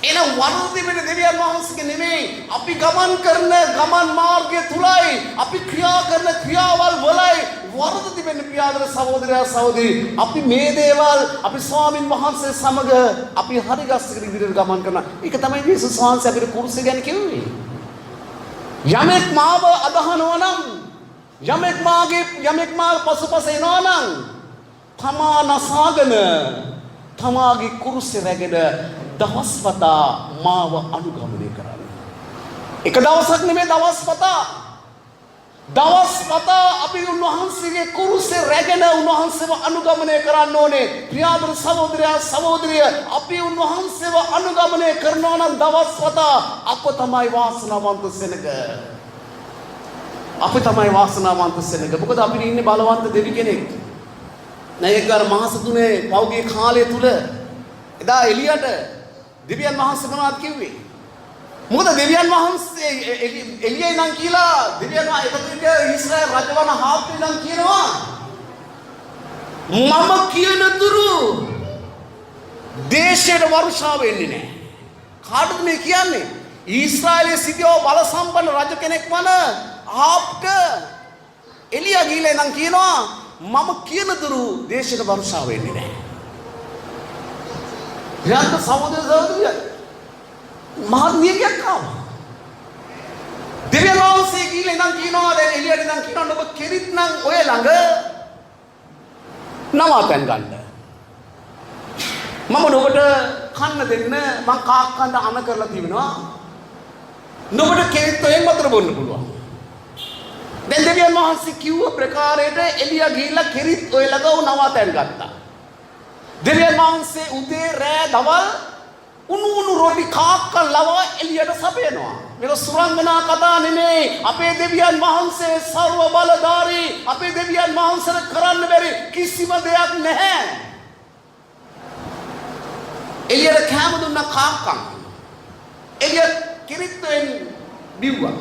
එන වරදින දෙවියන් වහන්සේගේ නෙමෙයි. අපි ගමන් කරන ගමන් මාර්ගය තුලයි අපි ක්‍රියා කරන ක්‍රියාවල් වලයි වරද තිබෙන පියාදර සහෝදරයා සහෝදරි. අපි මේ දේවල් අපි ස්වාමින් වහන්සේ සමග අපි හරි ගස්සකට ඉදිරියට ගමන් කරනවා. ඒක තමයි යේසුස් වහන්සේ අපිට කුරුසය ගැන කිව්වේ. යමෙක් මාව අදහනවා නම් යමෙක් මාව පසුපස එනවා නම් තමා නසාගෙන තමාගේ කුරුසය රැගෙන දවස්වතා මාව අනුගමනය කරන්න. එක දවසක් නෙමෙයි දවස්වතා අපි උන්වහන්සේගේ කුරුසය රැගෙන උන්වහන්සේව අනුගමනය කරන්න ඕනේ. ප්‍රියාදර සහෝදරයා සහෝදරිය අපි උන්වහන්සේව අනුගමනය කරනවා නම් දවස්වතා අප තමයි වාසනාවන්ත සෙනග. අපි තමයි වාසනාවන්ත සෙනග. මොකද අපිට ඉන්නේ බලවන්ත දෙවි කෙනෙක්. නැයකර මාස 3 පෞගේ කාලය තුල එදා එලියට දෙවියන් වහන්සේ මොනවද කිව්වේ? මොකද දෙවියන් වහන්සේ එලියයි නම් කියලා දෙවියන් වහන්සේ ඊශ්‍රායල් රජවන හාප්පේ නම් කියනවා මම කියන දුරු දේශයට වර්ෂාව වෙන්නේ නැහැ. කාටද මේ කියන්නේ? ඊශ්‍රායලයේ සිටියෝ බල සම්පන්න රජ කෙනෙක් වන ආප්ට එලියා ගිහලා නම් කියනවා මම කියන දුරු දේශයට වර්ෂාව වෙන්නේ නැහැ. යාත් සහෝදරයෝ මහත් නියමයක් ආවා. දෙවියන් වහන්සේ කියලා ඉඳන් කියනවා දැන් එළියට ඉඳන් කියනවා ඔබ කෙරිත් නම් ඔය ළඟ නවතන් ගන්න. මම ඔබට කන්න දෙන්න මං කාක් කන්න අන කරලා තිබෙනවා. ඔබට කෙරිත් ඔයෙන් වතුර බොන්න පුළුවන්. දැන් දෙවියන් වහන්සේ කිව්ව ප්‍රකාරයට එළිය ගිහිල්ලා කෙරිත් ඔය ළඟ නවතන් ගත්තා. දෙවියන් වහන්සේ උදේ රෑ දවල් උණු රොටි කාක්කල් ලවා එළියට සපයනවා. මේක සුරංගනා කතා නෙමෙයි. අපේ දෙවියන් වහන්සේ සර්ව බලධාරී. අපේ දෙවියන් වහන්සේට කරන්න බැරි කිසිම දෙයක් නැහැ. එළියට කැම දුන්න කාක්කන් එළියට කිරිත්වෙන් බිව්වා.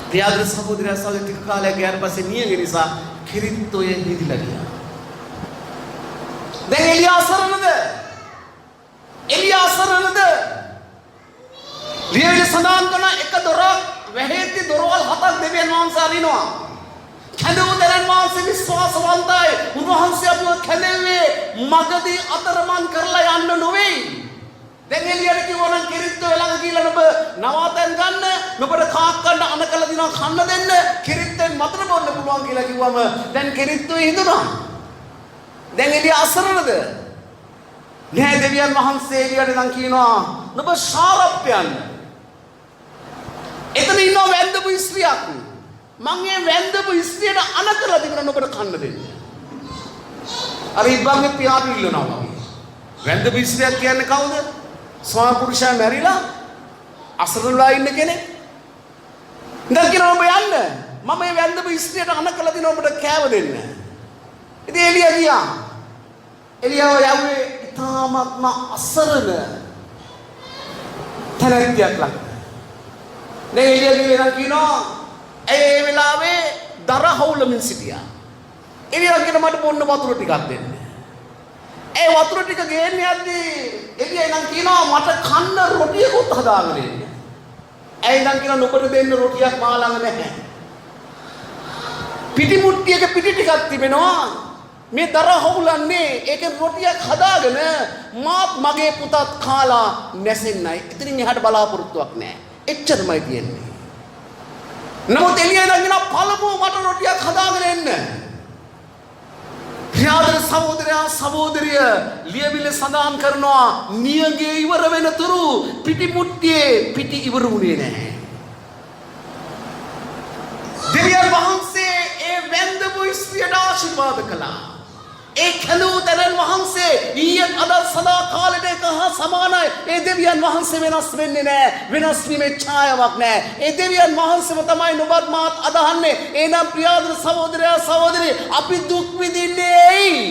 ප්‍රියාදර සහෝදරයා සහෝදරිය ටික කාලයක් ගියාට පස්සේ නියගේ නිසා කිරිත්ොය නිදිලා ගියා. දැන් එළියා අසරණද? ලියවිලි සඳහන් කරන එක දොරක් වැහෙද්දි දොරවල් 7ක් දෙවියන් වහන්සේ අරිනවා. කැඳවු දෙවියන් වහන්සේ විශ්වාසවන්තයි. උන්වහන්සේ අපව කැඳෙන්නේ මගදී අතරමං කරලා යන්න නොවේ. දැන් එළියට කිව්වනම් කිරිත්තු ළඟ ගිහලා ඔබ නවතන් ගන්න, ඔබට කාක් කන්න අන කළ දිනවා කන්න දෙන්න, කිරිත්තෙන් වතුර බොන්න පුළුවන් කියලා කිව්වම දැන් කිරිත්තුවේ හිඳුණා. දැන් එළිය අසරණද? නෑ දෙවියන් වහන්සේ එළියට නම් කියනවා ඔබ ශාරප්පයන්. එතන ඉන්නවා වැන්දපු ස්ත්‍රියක්. මං ඒ වැන්දපු ස්ත්‍රියට අන කරලා තිබුණා ඔබට කන්න දෙන්න. අර ඉබ්බන්ගේ පියාට ඉල්ලනවා වගේ. වැන්දපු ස්ත්‍රියක් කියන්නේ කවුද? ස්වාමි පුරුෂයා මැරිලා අසරණලා ඉන්න කෙනෙක්. ඉතින් කියනවා ඔබ යන්න. මම මේ වැන්දපු ස්ත්‍රියට අන කරලා දිනවා ඔබට කෑව දෙන්න. ඉතින් එළිය ගියා. එළියව යවුවේ ඉතාමත්ම අසරණ තැනැත්තියක් ළඟ. දැන් එළිය ගිහලා කියනවා ඒ වෙලාවේ දර හවුලමින් සිටියා. එළිය කියන මට බොන්න වතුර ටිකක් දෙන්න. ඒ වතුර ටික ගේන්න යද්දී එළිය නම් කියනවා මට කන්න රොටියකුත් හදාගෙන එන්න. ඇයි නම් කියලා නුඹට දෙන්න රොටියක් මා ළඟ නැහැ. පිටි මුට්ටියක පිටි ටිකක් තිබෙනවා. මේ දර හොවුලන්නේ ඒකේ රොටියක් හදාගෙන මාත් මගේ පුතත් කාලා නැසෙන්නයි. ඉතින් එහාට බලාපොරොත්තුවක් නැහැ. එච්චරමයි තියෙන්නේ. නමුත් එළිය නැගින පළමුව මට රොටියක් හදාගෙන එන්න. ප්‍රියාදර සහෝදරයා සහෝදරිය ලියවිල්ල සඳහන් කරනවා නියගේ ඉවර වෙනතුරු පිටි මුට්ටියේ පිටි ඉවර වුණේ නැහැ. දෙවියන් වහන්සේ ඒ වැන්දපු ස්ත්‍රියට ආශිර්වාද කළා. ඒ කලෝ දරන් වහන්සේ ඊයත් අද සදා කාලෙට එක හා සමානයි. ඒ දෙවියන් වහන්සේ වෙනස් වෙන්නේ නැහැ. වෙනස් වීමේ ඡායාවක් නැහැ. ඒ දෙවියන් වහන්සේම තමයි නුඹත් මාත් අදහන්නේ. එහෙනම් ප්‍රියාදර සහෝදරයා සහෝදරිය අපි දුක් විඳින්නේ ඇයි?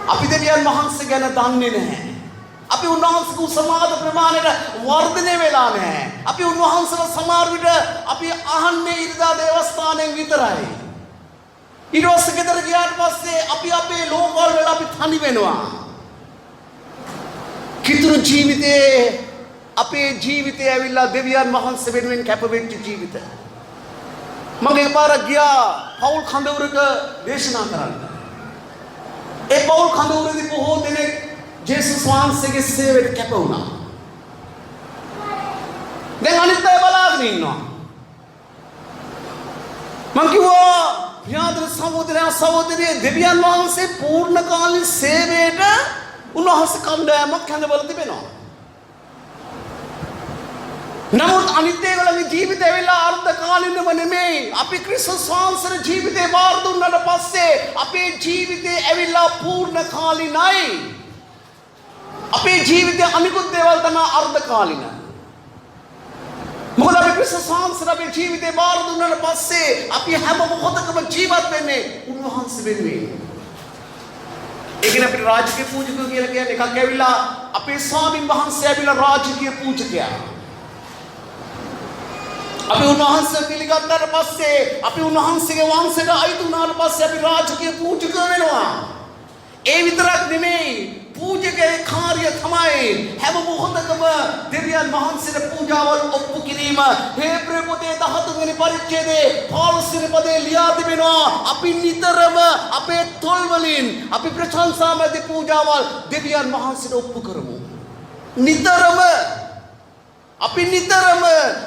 අපි දෙවියන් වහන්සේ ගැන දන්නේ නැහැ. අපි උන්වහන්සේගේ සමාද ප්‍රමාණයට වර්ධනය වෙලා නැහැ. අපි උන්වහන්සේව සමහර විට අපි අහන්නේ ඉරිදා දේවස්ථානයෙන් විතරයි. ඊට පස්සේ ගෙදර ගියාට පස්සේ අපි අපේ ලෝකවල වල අපි තනි වෙනවා. කිතුරු ජීවිතේ අපේ ජීවිතය ඇවිල්ලා දෙවියන් වහන්සේ වෙනුවෙන් කැපවෙච්ච ජීවිත. මම එකපාරක් ගියා පෞල් කඳවුරක දේශනා කරන්න. ඒ පෞල් කඳවුරේදී බොහෝ දෙනෙක් ජේසුස් වහන්සේගේ සේවයට කැප වුණා. දැන් අනිත් අය බලාගෙන ඉන්නවා. මං කිව්වා ප්‍රියාදර සහෝදරයා සහෝදරිය දෙවියන් වහන්සේ පූර්ණ කාලීන සේවයට උන්වහන්සේ කණ්ඩායමක් හැඳවලා තිබෙනවා. නමුත් අනිත් ඒගොල්ලන්ගේ ජීවිතය ඇවිල්ලා අර්ධකාලීනව නෙමෙයි. අපි ක්‍රිස්තුස් වහන්සේගේ ජීවිතේ බාර දුන්නාට පස්සේ අපේ ජීවිතේ ඇවිල්ලා පූර්ණ කාලීනයි. අපේ ජීවිතේ අනිකුත් දේවල් තමයි අර්ධකාලීන. මොකද අපි ක්‍රිස්තුස් වහන්සේට අපේ ජීවිතේ බාර දුන්නාට පස්සේ අපි හැම මොහොතකම ජීවත් වෙන්නේ උන්වහන්සේ වෙනුවෙන්. ඒකනේ අපිට රාජකීය පූජකයෝ කියලා කියන්නේ. එකක් ඇවිල්ලා අපේ ස්වාමින් වහන්සේ ඇවිල්ලා රාජකීය පූජකයා. අපි උන්වහන්සේ පිළිගත්තාට පස්සේ අපි උන්වහන්සේගේ වංශයට අයිති වුණාට පස්සේ අපි රාජකීය පූජකයෝ වෙනවා. ඒ විතරක් නෙමෙයි පූජකයේ කාර්යය තමයි හැම මොහොතකම දෙවියන් වහන්සේට පූජාවල් ඔප්පු කිරීම. හේබ්‍රේ පොතේ 13 වෙනි පරිච්ඡේදයේ පෞලස් පදේ ලියා තිබෙනවා අපි නිතරම අපේ තොල් වලින් අපි ප්‍රශංසාමැති පූජාවල් දෙවියන් වහන්සේට ඔප්පු කරමු.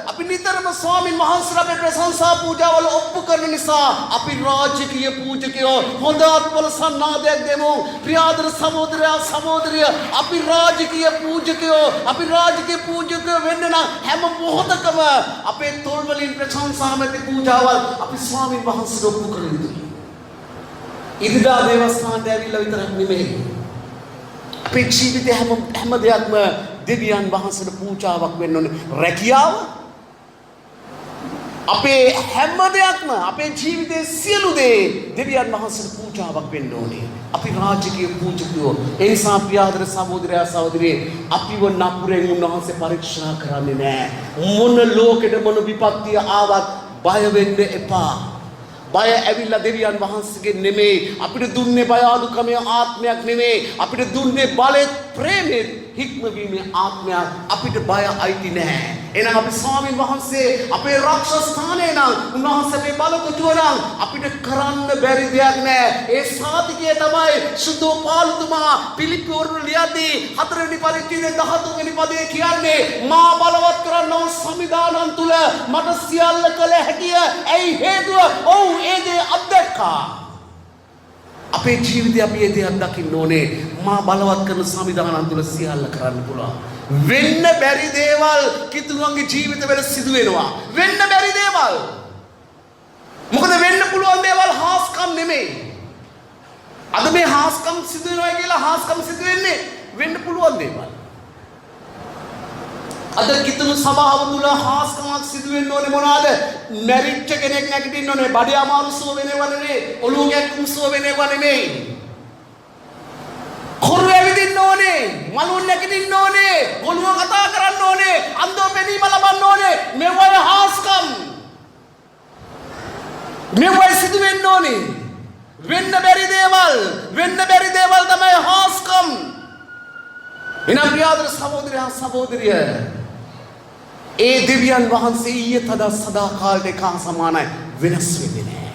අපි නිතරම ස්වාමීන් වහන්සේලා අපේ ප්‍රශංසා පූජාවල ඔප්පු කරන නිසා අපි රාජකීය පූජකයෝ. හොඳ අත්වල සන්නාදයක් දෙමු. ප්‍රියාදර සහෝදරයා සහෝදරිය අපි රාජකීය පූජකයෝ. අපි රාජකීය පූජකයෝ වෙන්න නම් හැම මොහොතකම අපේ තොල් වලින් ප්‍රශංසාමැති පූජාවල් අපි ස්වාමීන් වහන්සේට ඔප්පු කර යුතුයි. ඉරිදා දේවස්ථානට ඇවිල්ලා විතරක් නෙමෙයි. අපේ ජීවිතේ හැම දෙයක්ම දෙවියන් වහන්සේට පූජාවක් වෙන්න ඕනේ. රැකියාව අපේ හැම දෙයක්ම අපේ ජීවිතයේ සියලු දේ දෙවියන් වහන්සේට පූජාවක් වෙන්න ඕනේ. අපි රාජකීය පූජකයෝ. ඒ නිසා ප්‍රියාදර සහෝදරයා සහෝදරිය අපිව නපුරෙන් උන්වහන්සේ පරීක්ෂා කරන්නේ නැහැ. මොන ලෝකෙට මොන විපත්තිය ආවත් බය වෙන්න එපා. බය ඇවිල්ලා දෙවියන් වහන්සේගේ නෙමෙයි. අපිට දුන්නේ බය අදුකමේ ආත්මයක් නෙමෙයි. අපිට දුන්නේ බලෙත් ප්‍රේමෙත් හික්මවීමේ ආත්මයක්. අපිට බය අයිති නැහැ. එහෙනම් අපි ස්වාමීන් වහන්සේ අපේ රක්ෂක ස්ථානේ නම් උන්වහන්සේ අපේ බලකොටුව නම් අපිට කරන්න බැරි දෙයක් නැහැ. ඒ සාතිකය තමයි සුදු පාලුතුමා පිලිප්පි වරුන් ලියද්දී 4 වෙනි පරිච්ඡේදයේ 13 වෙනි පදයේ කියන්නේ මා බලවත් කරන්නව සමිදානන් තුල මට සියල්ල කළ හැකිය. ඇයි හේතුව? ඔව් ඒ දේ අත්දැක්කා. අපේ ජීවිතේ අපි ඒ දේ අත්දකින්න ඕනේ. මා බලවත් කරන සමිදානන් තුල සියල්ල කරන්න පුළුවන්. වෙන්න බැරි දේවල් කිතුරුන්ගේ ජීවිතවල සිදු වෙනවා. වෙන්න බැරි දේවල්. මොකද වෙන්න පුළුවන් දේවල් හාස්කම් නෙමෙයි. අද මේ හාස්කම් සිදු වෙනවා කියලා හාස්කම් සිදු වෙන්නේ වෙන්න පුළුවන් දේවල්. අද කිතුරු සභාව තුල හාස්කමක් සිදු වෙන්න ඕනේ මොනවාද? මැරිච්ච කෙනෙක් නැගිටින්න ඕනේ. බඩේ අමාරු සුව වෙනව නෙමෙයි. ඔළුව ගැක්කුම් සුව වෙනව නෙමෙයි. කොරු ඇවිදින්න ඕනේ. මලුන් නැගිටින්න ඕනේ. ඔළුව කතා කරන්න ඕනේ. අන්දෝ පෙනීම ලබන්න ඕනේ. මෙවයි හාස්කම්. මෙවයි සිදු වෙන්න ඕනේ. වෙන්න බැරි දේවල් තමයි හාස්කම්. එනම් ප්‍රියාදර සහෝදරයා සහෝදරිය ඒ දෙවියන් වහන්සේ ඊයේ තද සදා කාලට එක සමානයි වෙනස් වෙන්නේ නැහැ.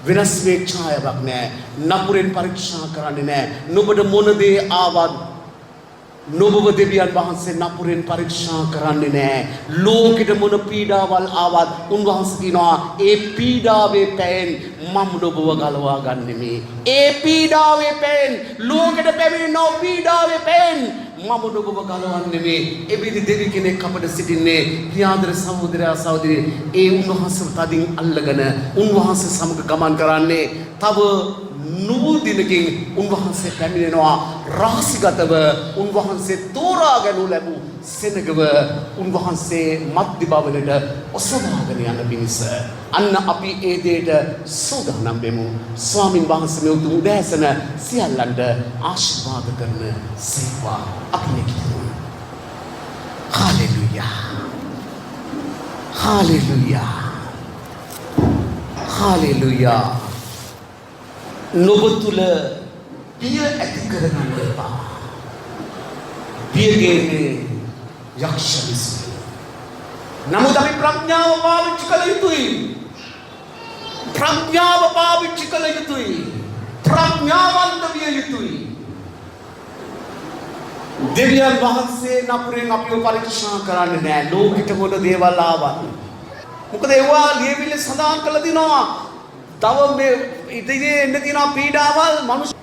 වෙනස් වේ ඡායාවක් නැහැ. නපුරෙන් පරීක්ෂා කරන්නේ නැහැ. නුඹට මොන දේ ආවත් නුඹව දෙවියන් වහන්සේ නපුරෙන් පරීක්ෂා කරන්නේ නැහැ. ලෝකෙට මොන පීඩාවල් ආවත් උන්වහන්සේ කියනවා ඒ පීඩාවේ පැයෙන් මම නුඹව ගලවා ගන්නෙමි. ඒ පීඩාවේ පැයෙන් ලෝකෙට පැමිණෙන පීඩාවේ පැයෙන් මම නුඹව ගලවන්නෙමි. එවිදි දෙවි කෙනෙක් අපට සිටින්නේ පියාදර සහෝදරයා සහෝදරිය ඒ උන්වහන්සේ තදින් අල්ලගෙන උන්වහන්සේ සමග ගමන් කරන්නේ තව නුඹ දිනකින් උන්වහන්සේ පැමිණෙනවා රහසිගතව උන්වහන්සේ තෝරා ගනු ලැබූ සෙනගව උන්වහන්සේ මධ්‍ය භවනට ඔසවාගෙන යන පිණිස අන්න අපි ඒ දෙයට සූදානම් වෙමු. ස්වාමින් වහන්සේ මේ උතුම් උදෑසන සියල්ලන්ට ආශිර්වාද කරන සේවා අපි නිකිමු. Hallelujah hallelujah hallelujah. නුඹ තුල පිය ඇති කරගන්න එපා. පියගේනේ යක්ෂ විසිනි. නමුත් අපි ප්‍රඥාව පාවිච්චි කළ යුතුයි. ප්‍රඥාව පාවිච්චි කළ යුතුයි. ප්‍රඥාවන්ත විය යුතුයි. දෙවියන් වහන්සේ නපුරෙන් අපිව පරීක්ෂා කරන්නේ නැහැ. ලෝකෙට මොන දේවල් ආවත්. මොකද ඒවා ලියවිල්ල සඳහන් කළ දිනවා. තව මේ ඉතින් එන්න තියෙන පීඩාවල් මනුස්ස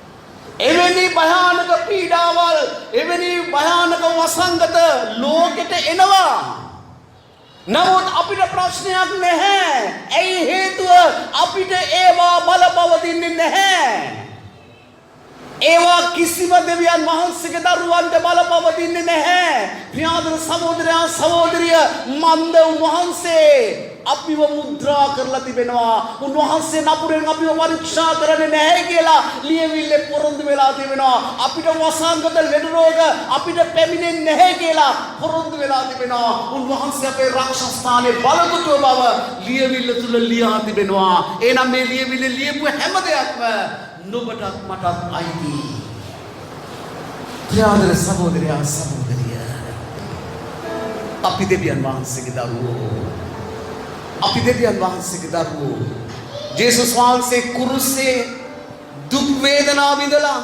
එවැනි භයානක පීඩාවල් එවැනි භයානක වසංගත ලෝකෙට එනවා. නමුත් අපිට ප්‍රශ්නයක් නැහැ. ඇයි හේතුව අපිට ඒවා බලපවතින්නේ නැහැ. ඒවා කිසිම දෙවියන් වහන්සේගේ දරුවන්ට බලපවතින්නේ නැහැ. ප්‍රියාදර සහෝදරයා සහෝදරිය මන්ද වහන්සේ අපිව මුද්‍රා කරලා තිබෙනවා. උන්වහන්සේ නපුරෙන් අපිව පරීක්ෂා කරන්නේ නැහැ කියලා ලියවිල්ලේ පොරොන්දු වෙලා තිබෙනවා. අපිට වසංගත ලෙඩ රෝග අපිට පැමිණෙන්නේ නැහැ කියලා පොරොන්දු වෙලා තිබෙනවා. උන්වහන්සේ අපේ රක්ෂා ස්ථානයේ බලතුතුව බව ලියවිල්ල තුල ලියා තිබෙනවා. එහෙනම් මේ ලියවිල්ලේ ලියපු හැම දෙයක්ම නුඹටත් මටත් අයිති. ප්‍රියාදර සහෝදරයා සහෝදරිය අපි දෙවියන් වහන්සේගේ දරුවෝ. අපි දෙවියන් වහන්සේගේ දරුවෝ. ජේසුස් වහන්සේ කුරුසේ දුක් වේදනා විඳලා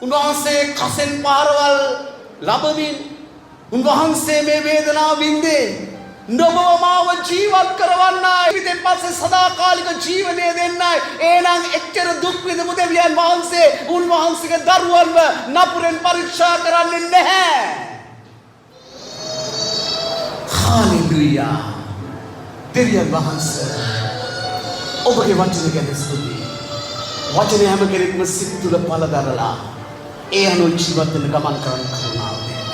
උන්වහන්සේ කසෙන් පාරවල් ලැබමින් උන්වහන්සේ මේ වේදනාව විඳේ නුඹව මාව ජීවත් කරවන්නයි. ඉතින් පස්සේ සදාකාලික ජීවනය දෙන්නයි. එහෙනම් එච්චර දුක් විඳපු දෙවියන් වහන්සේ උන්වහන්සේගේ දරුවන්ව නපුරෙන් පරීක්ෂා කරන්නේ නැහැ. හාලෙලූයා. දෙවියන් වහන්සේ ඔබගේ වචන ගැන ස්තුතියි. වචනය හැම කෙනෙක්ම සිත් තුළ පළදරලා ඒ අනුව ජීවත් වෙන ගමන් කරන කරුණාව දෙන්න.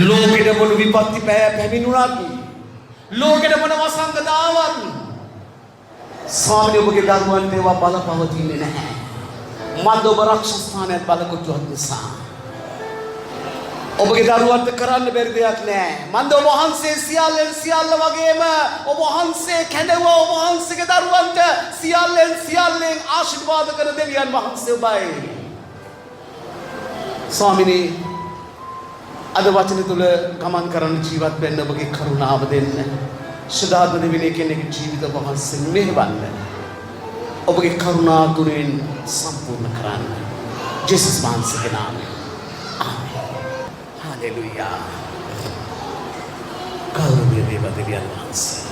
ලෝකෙට මොන විපත්ති පැමිණුණත් ලෝකෙට මොන වසංගත ආවත් ස්වාමීන් ඔබගේ දරුවන්ට ඒවා බලපවතින්නේ නැහැ. මන්ද ඔබ රක්ෂා ස්ථානයත් බලකොටුවක් නිසා ඔබගේ දරුවන්ට කරන්න බැරි දෙයක් නැහැ. මන්ද ඔබ වහන්සේ සියල්ලෙන් සියල්ල වගේම ඔබ වහන්සේ කැඳව ඔබ වහන්සේගේ දරුවන්ට සියල්ලෙන් ආශිර්වාද කරන දෙවියන් වහන්සේ ඔබයි. ස්වාමිනේ අද වචන තුල ගමන් කරන ජීවත් වෙන්න ඔබගේ කරුණාව දෙන්න. ශුද්ධාත්ම දෙවියන් කෙනෙකුගේ ජීවිත වහන්සේ මෙහෙවන්න. ඔබගේ කරුණා ගුණයෙන් සම්පූර්ණ කරන්න. ජේසුස් වහන්සේගේ නාමයෙන්. Haleluya. Karunia deva devian vහන්සේ.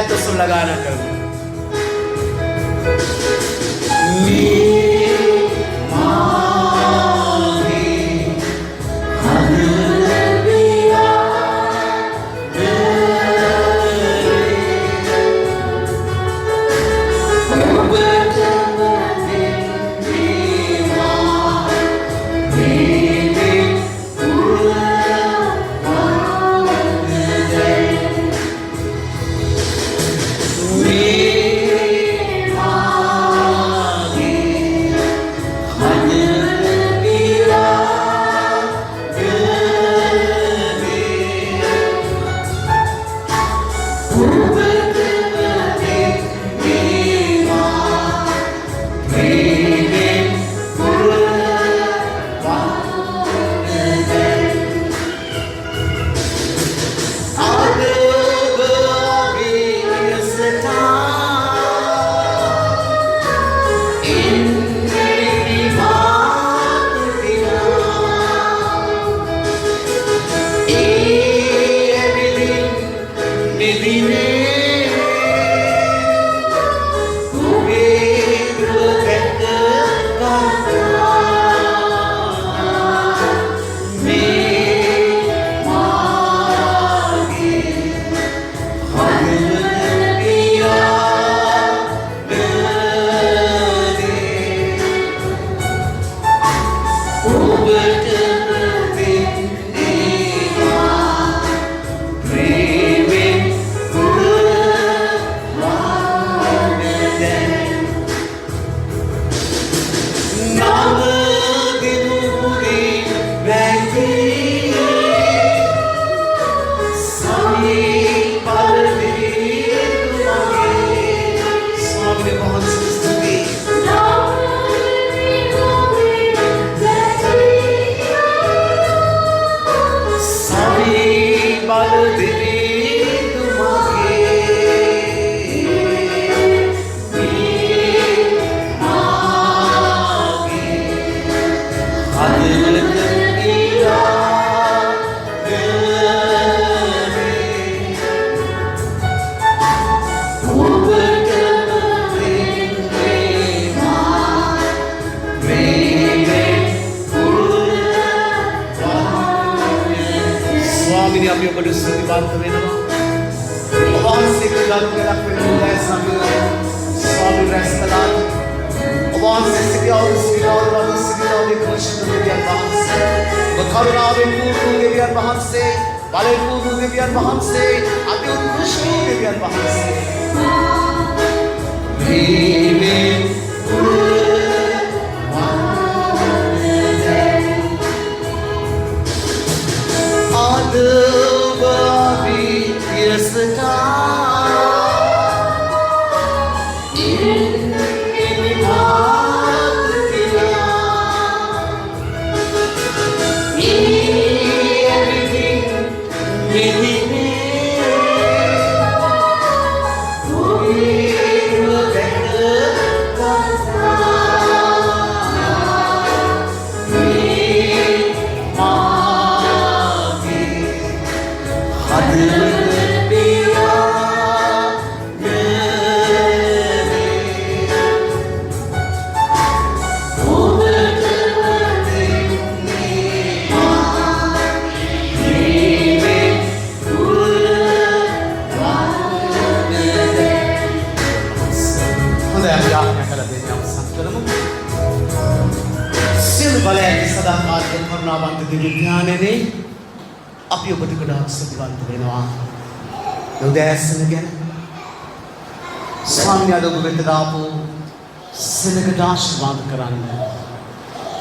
तो सुन लगाना करूँ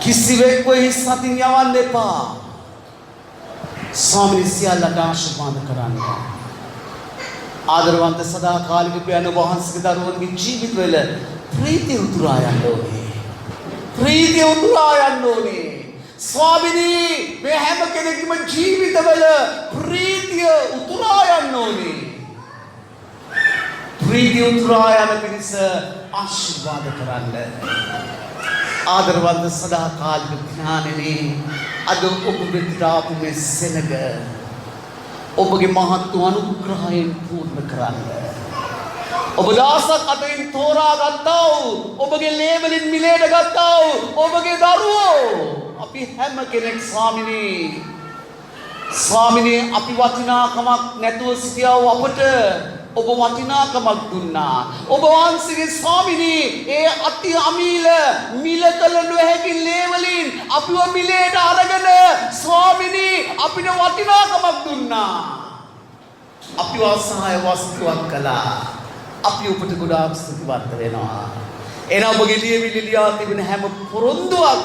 කිසිවෙක් හිස් අතින් යවන්න එපා. ස්වාමීන් සියල්ලට ආශිර්වාද කරන්න. ආදරවන්ත සදාකාලික පියාණන් වහන්සේගේ දරුවන්ගේ ජීවිතවල ප්‍රීතිය උතුරා යන්න ඕනේ. ප්‍රීතිය උතුරා යන්න ඕනේ. ස්වාමීනි මේ හැම කෙනෙකුම ජීවිතවල ප්‍රීතිය උතුරා යන්න ඕනේ. ප්‍රීතිය උතුරා යන පිණිස ආශිර්වාද කරන්න. ආදරවන්ත සදාකාලික ඥානනේ අද ඔබ වෙත ආපු මේ සෙනග ඔබගේ මහත් අනුග්‍රහයෙන් පූර්ණ කරන්න. ඔබ දාසක් අතින් තෝරා ගත්තා වූ ඔබගේ ලේබලින් මිලේට ගත්තා වූ ඔබගේ දරුවෝ අපි හැම කෙනෙක් ස්වාමිනේ අපි වටිනාකමක් නැතුව සිටියා වූ අපට ඔබ වටිනාකමක් දුන්නා. ඔබ වහන්සේගේ ස්වාමිනේ ඒ අති අමීල මිලකල නොහැකි ලේවලින් අපිව මිලේට අරගෙන ස්වාමිනේ අපිට වටිනාකමක් දුන්නා. අපිව සහාය වස්තුවක් කළා. අපි ඔබට ගොඩාක් ස්තුතිවන්ත වෙනවා. එනවා ඔබගේ ලියවිලි ලියා තිබෙන හැම පොරොන්දුවක්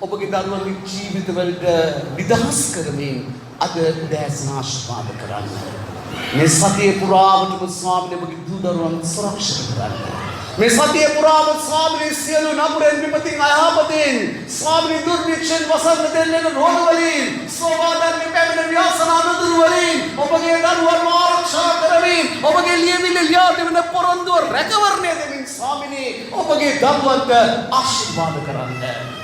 ඔබගේ දරුවන්ගේ ජීවිතවලට නිදහස් කරමින් අද උදෑසන ආශිර්වාද කරන්න. මේ සතියේ පුරාවටම ස්වාමීන් ඔබගේ දූ දරුවන් සුරක්ෂිත කරන්න. මේ සතියේ පුරාම ස්වාමීන් සියලු නපුරෙන් විපතින් අයහපතින් ස්වාමීන් දුර්භික්ෂෙන් වසන්න දෙන්න රෝග වලින් සෝවාදන් පැමිණ ව්‍යාසන අනුදුරු වලින් ඔබගේ දරුවන් ආරක්ෂා කරමින් ඔබගේ ලියවිලි ලියා දෙවන පොරොන්දුව රැකවරණය දෙමින් ස්වාමීනි ඔබගේ දරුවන්ට ආශිර්වාද කරන්න.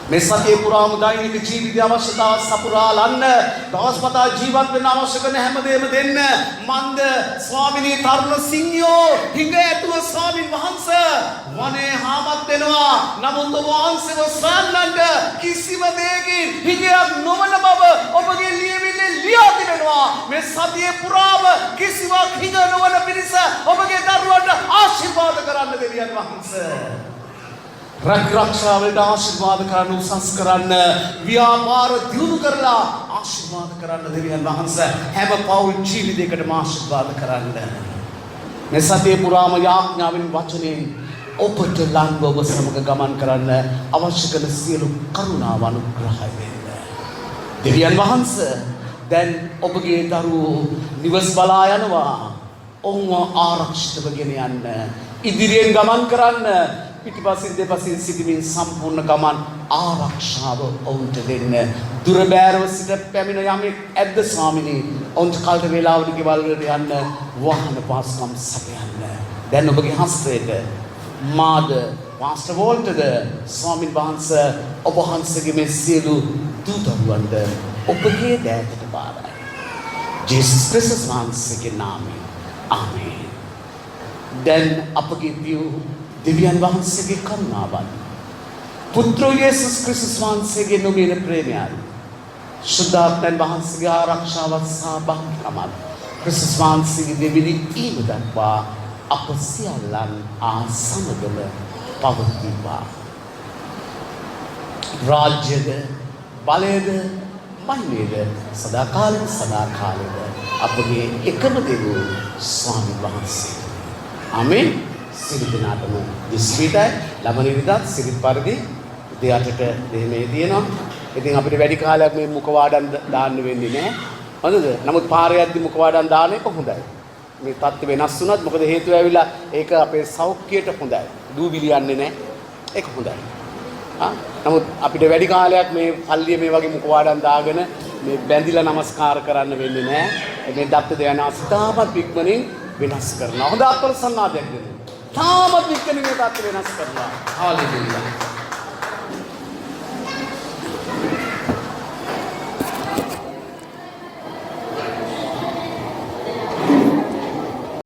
මේ සතියේ පුරාම දෛනික ජීවිතය අවශ්‍යතාව සපුරාලන්න දවස්පතා ජීවත් වෙන්න අවශ්‍ය කරන හැමදේම දෙන්න මන්ද ස්වාමිනී තරුණ සිංහයෝ හිඟ ඇතුව ස්වාමින් වහන්සේ වනේ හාමත් වෙනවා නමුත් ඔබ වහන්සේව සන්නන්න කිසිම දෙයකින් හිඟයක් නොවන බව ඔබගේ ලියවිල්ලේ ලියා තිබෙනවා මේ සතියේ පුරාම කිසිවක් හිඟ නොවන පිරිස ඔබගේ දරුවන්ට ආශිර්වාද කරන්න දෙවියන් වහන්සේ රක්ෂාවලට ආශිර්වාද කරන්න උසස් කරන්න ව්‍යාපාර දියුණු කරලා ආශිර්වාද කරන්න දෙවියන් වහන්සේ හැම පෞල් ජීවිතයකටම ආශිර්වාද කරන්න මේ සතියේ පුරාම යාඥාවෙන් වචනෙන් ඔබට ළඟ ඔබ සමග ගමන් කරන්න අවශ්‍ය කරන සියලු කරුණාව අනුග්‍රහය වෙන්න දෙවියන් වහන්සේ දැන් ඔබගේ දරුවෝ නිවස් බලා යනවා ඔවුන්ව ආරක්ෂිතව ගෙන යන්න ඉදිරියෙන් ගමන් කරන්න පිටිපසින් දෙපසින් සිටමින් සම්පූර්ණ ගමන් ආරක්ෂාව ඔවුන්ට දෙන්න දුර බෑරව සිට පැමිණ යමෙක් ඇද්ද ස්වාමිනී ඔවුන්ට කල්ට වේලාවට ගෙවල් වලට යන්න වාහන පාස්කම් සපයන්න දැන් ඔබගේ හස්තයට මාද පාස්ටර් වෝල්ටර්ද ස්වාමින් වහන්සේ ඔබ වහන්සේගේ මේ සියලු දූ දරුවන්ට ඔබගේ දෑතට බාරයි ජේසුස් ක්‍රිස්තුස් වහන්සේගේ නාමයෙන් ආමේන් දැන් අපගේ පියු දෙවියන් වහන්සේගේ කරුණාවන් පුත්‍ර යේසුස් ක්‍රිස්තුස් වහන්සේගේ නොමියෙන ප්‍රේමයයි ශුද්ධාත්මයන් වහන්සේගේ ආරක්ෂාවත් සහ බහුකමත් ක්‍රිස්තුස් වහන්සේගේ දෙවිනි ඊම දක්වා අප සියල්ලන් සමගම පවතිවා රාජ්‍යද බලයද මහිමයද සදාකාලෙද අපගේ එකම දෙවියෝ ස්වාමීන් වහන්සේ ආමේන් සිරිත නාටම දිස්විතයි ළමන විදත් සිරිත් පරිදි දෙයටට දෙමේ තියෙනවා. ඉතින් අපිට වැඩි කාලයක් මේ මුඛවාඩම් දාන්න වෙන්නේ නැහැ. හොඳද? නමුත් පාරේ යද්දි මුඛවාඩම් දාන එක හොඳයි. මේ තත්ත්ව වෙනස් වුණත් මොකද හේතුව ඇවිල්ලා ඒක අපේ සෞඛ්‍යයට හොඳයි. දූවිලි යන්නේ නැහැ. ඒක හොඳයි. නමුත් අපිට වැඩි කාලයක් මේ පල්ලිය මේ වගේ මුඛවාඩම් දාගෙන මේ බැඳිලා නමස්කාර කරන්න වෙන්නේ නැහැ. මේ දත්ත දෙයන අස්ථාපත් වික්මනින් වෙනස් කරනවා. හොඳ අත්වල සන්නාදයක් දෙන්න. තාමත් වික්කනේ මේ තත්ත්ව වෙනස් කරනවා. හාලෙලූයා.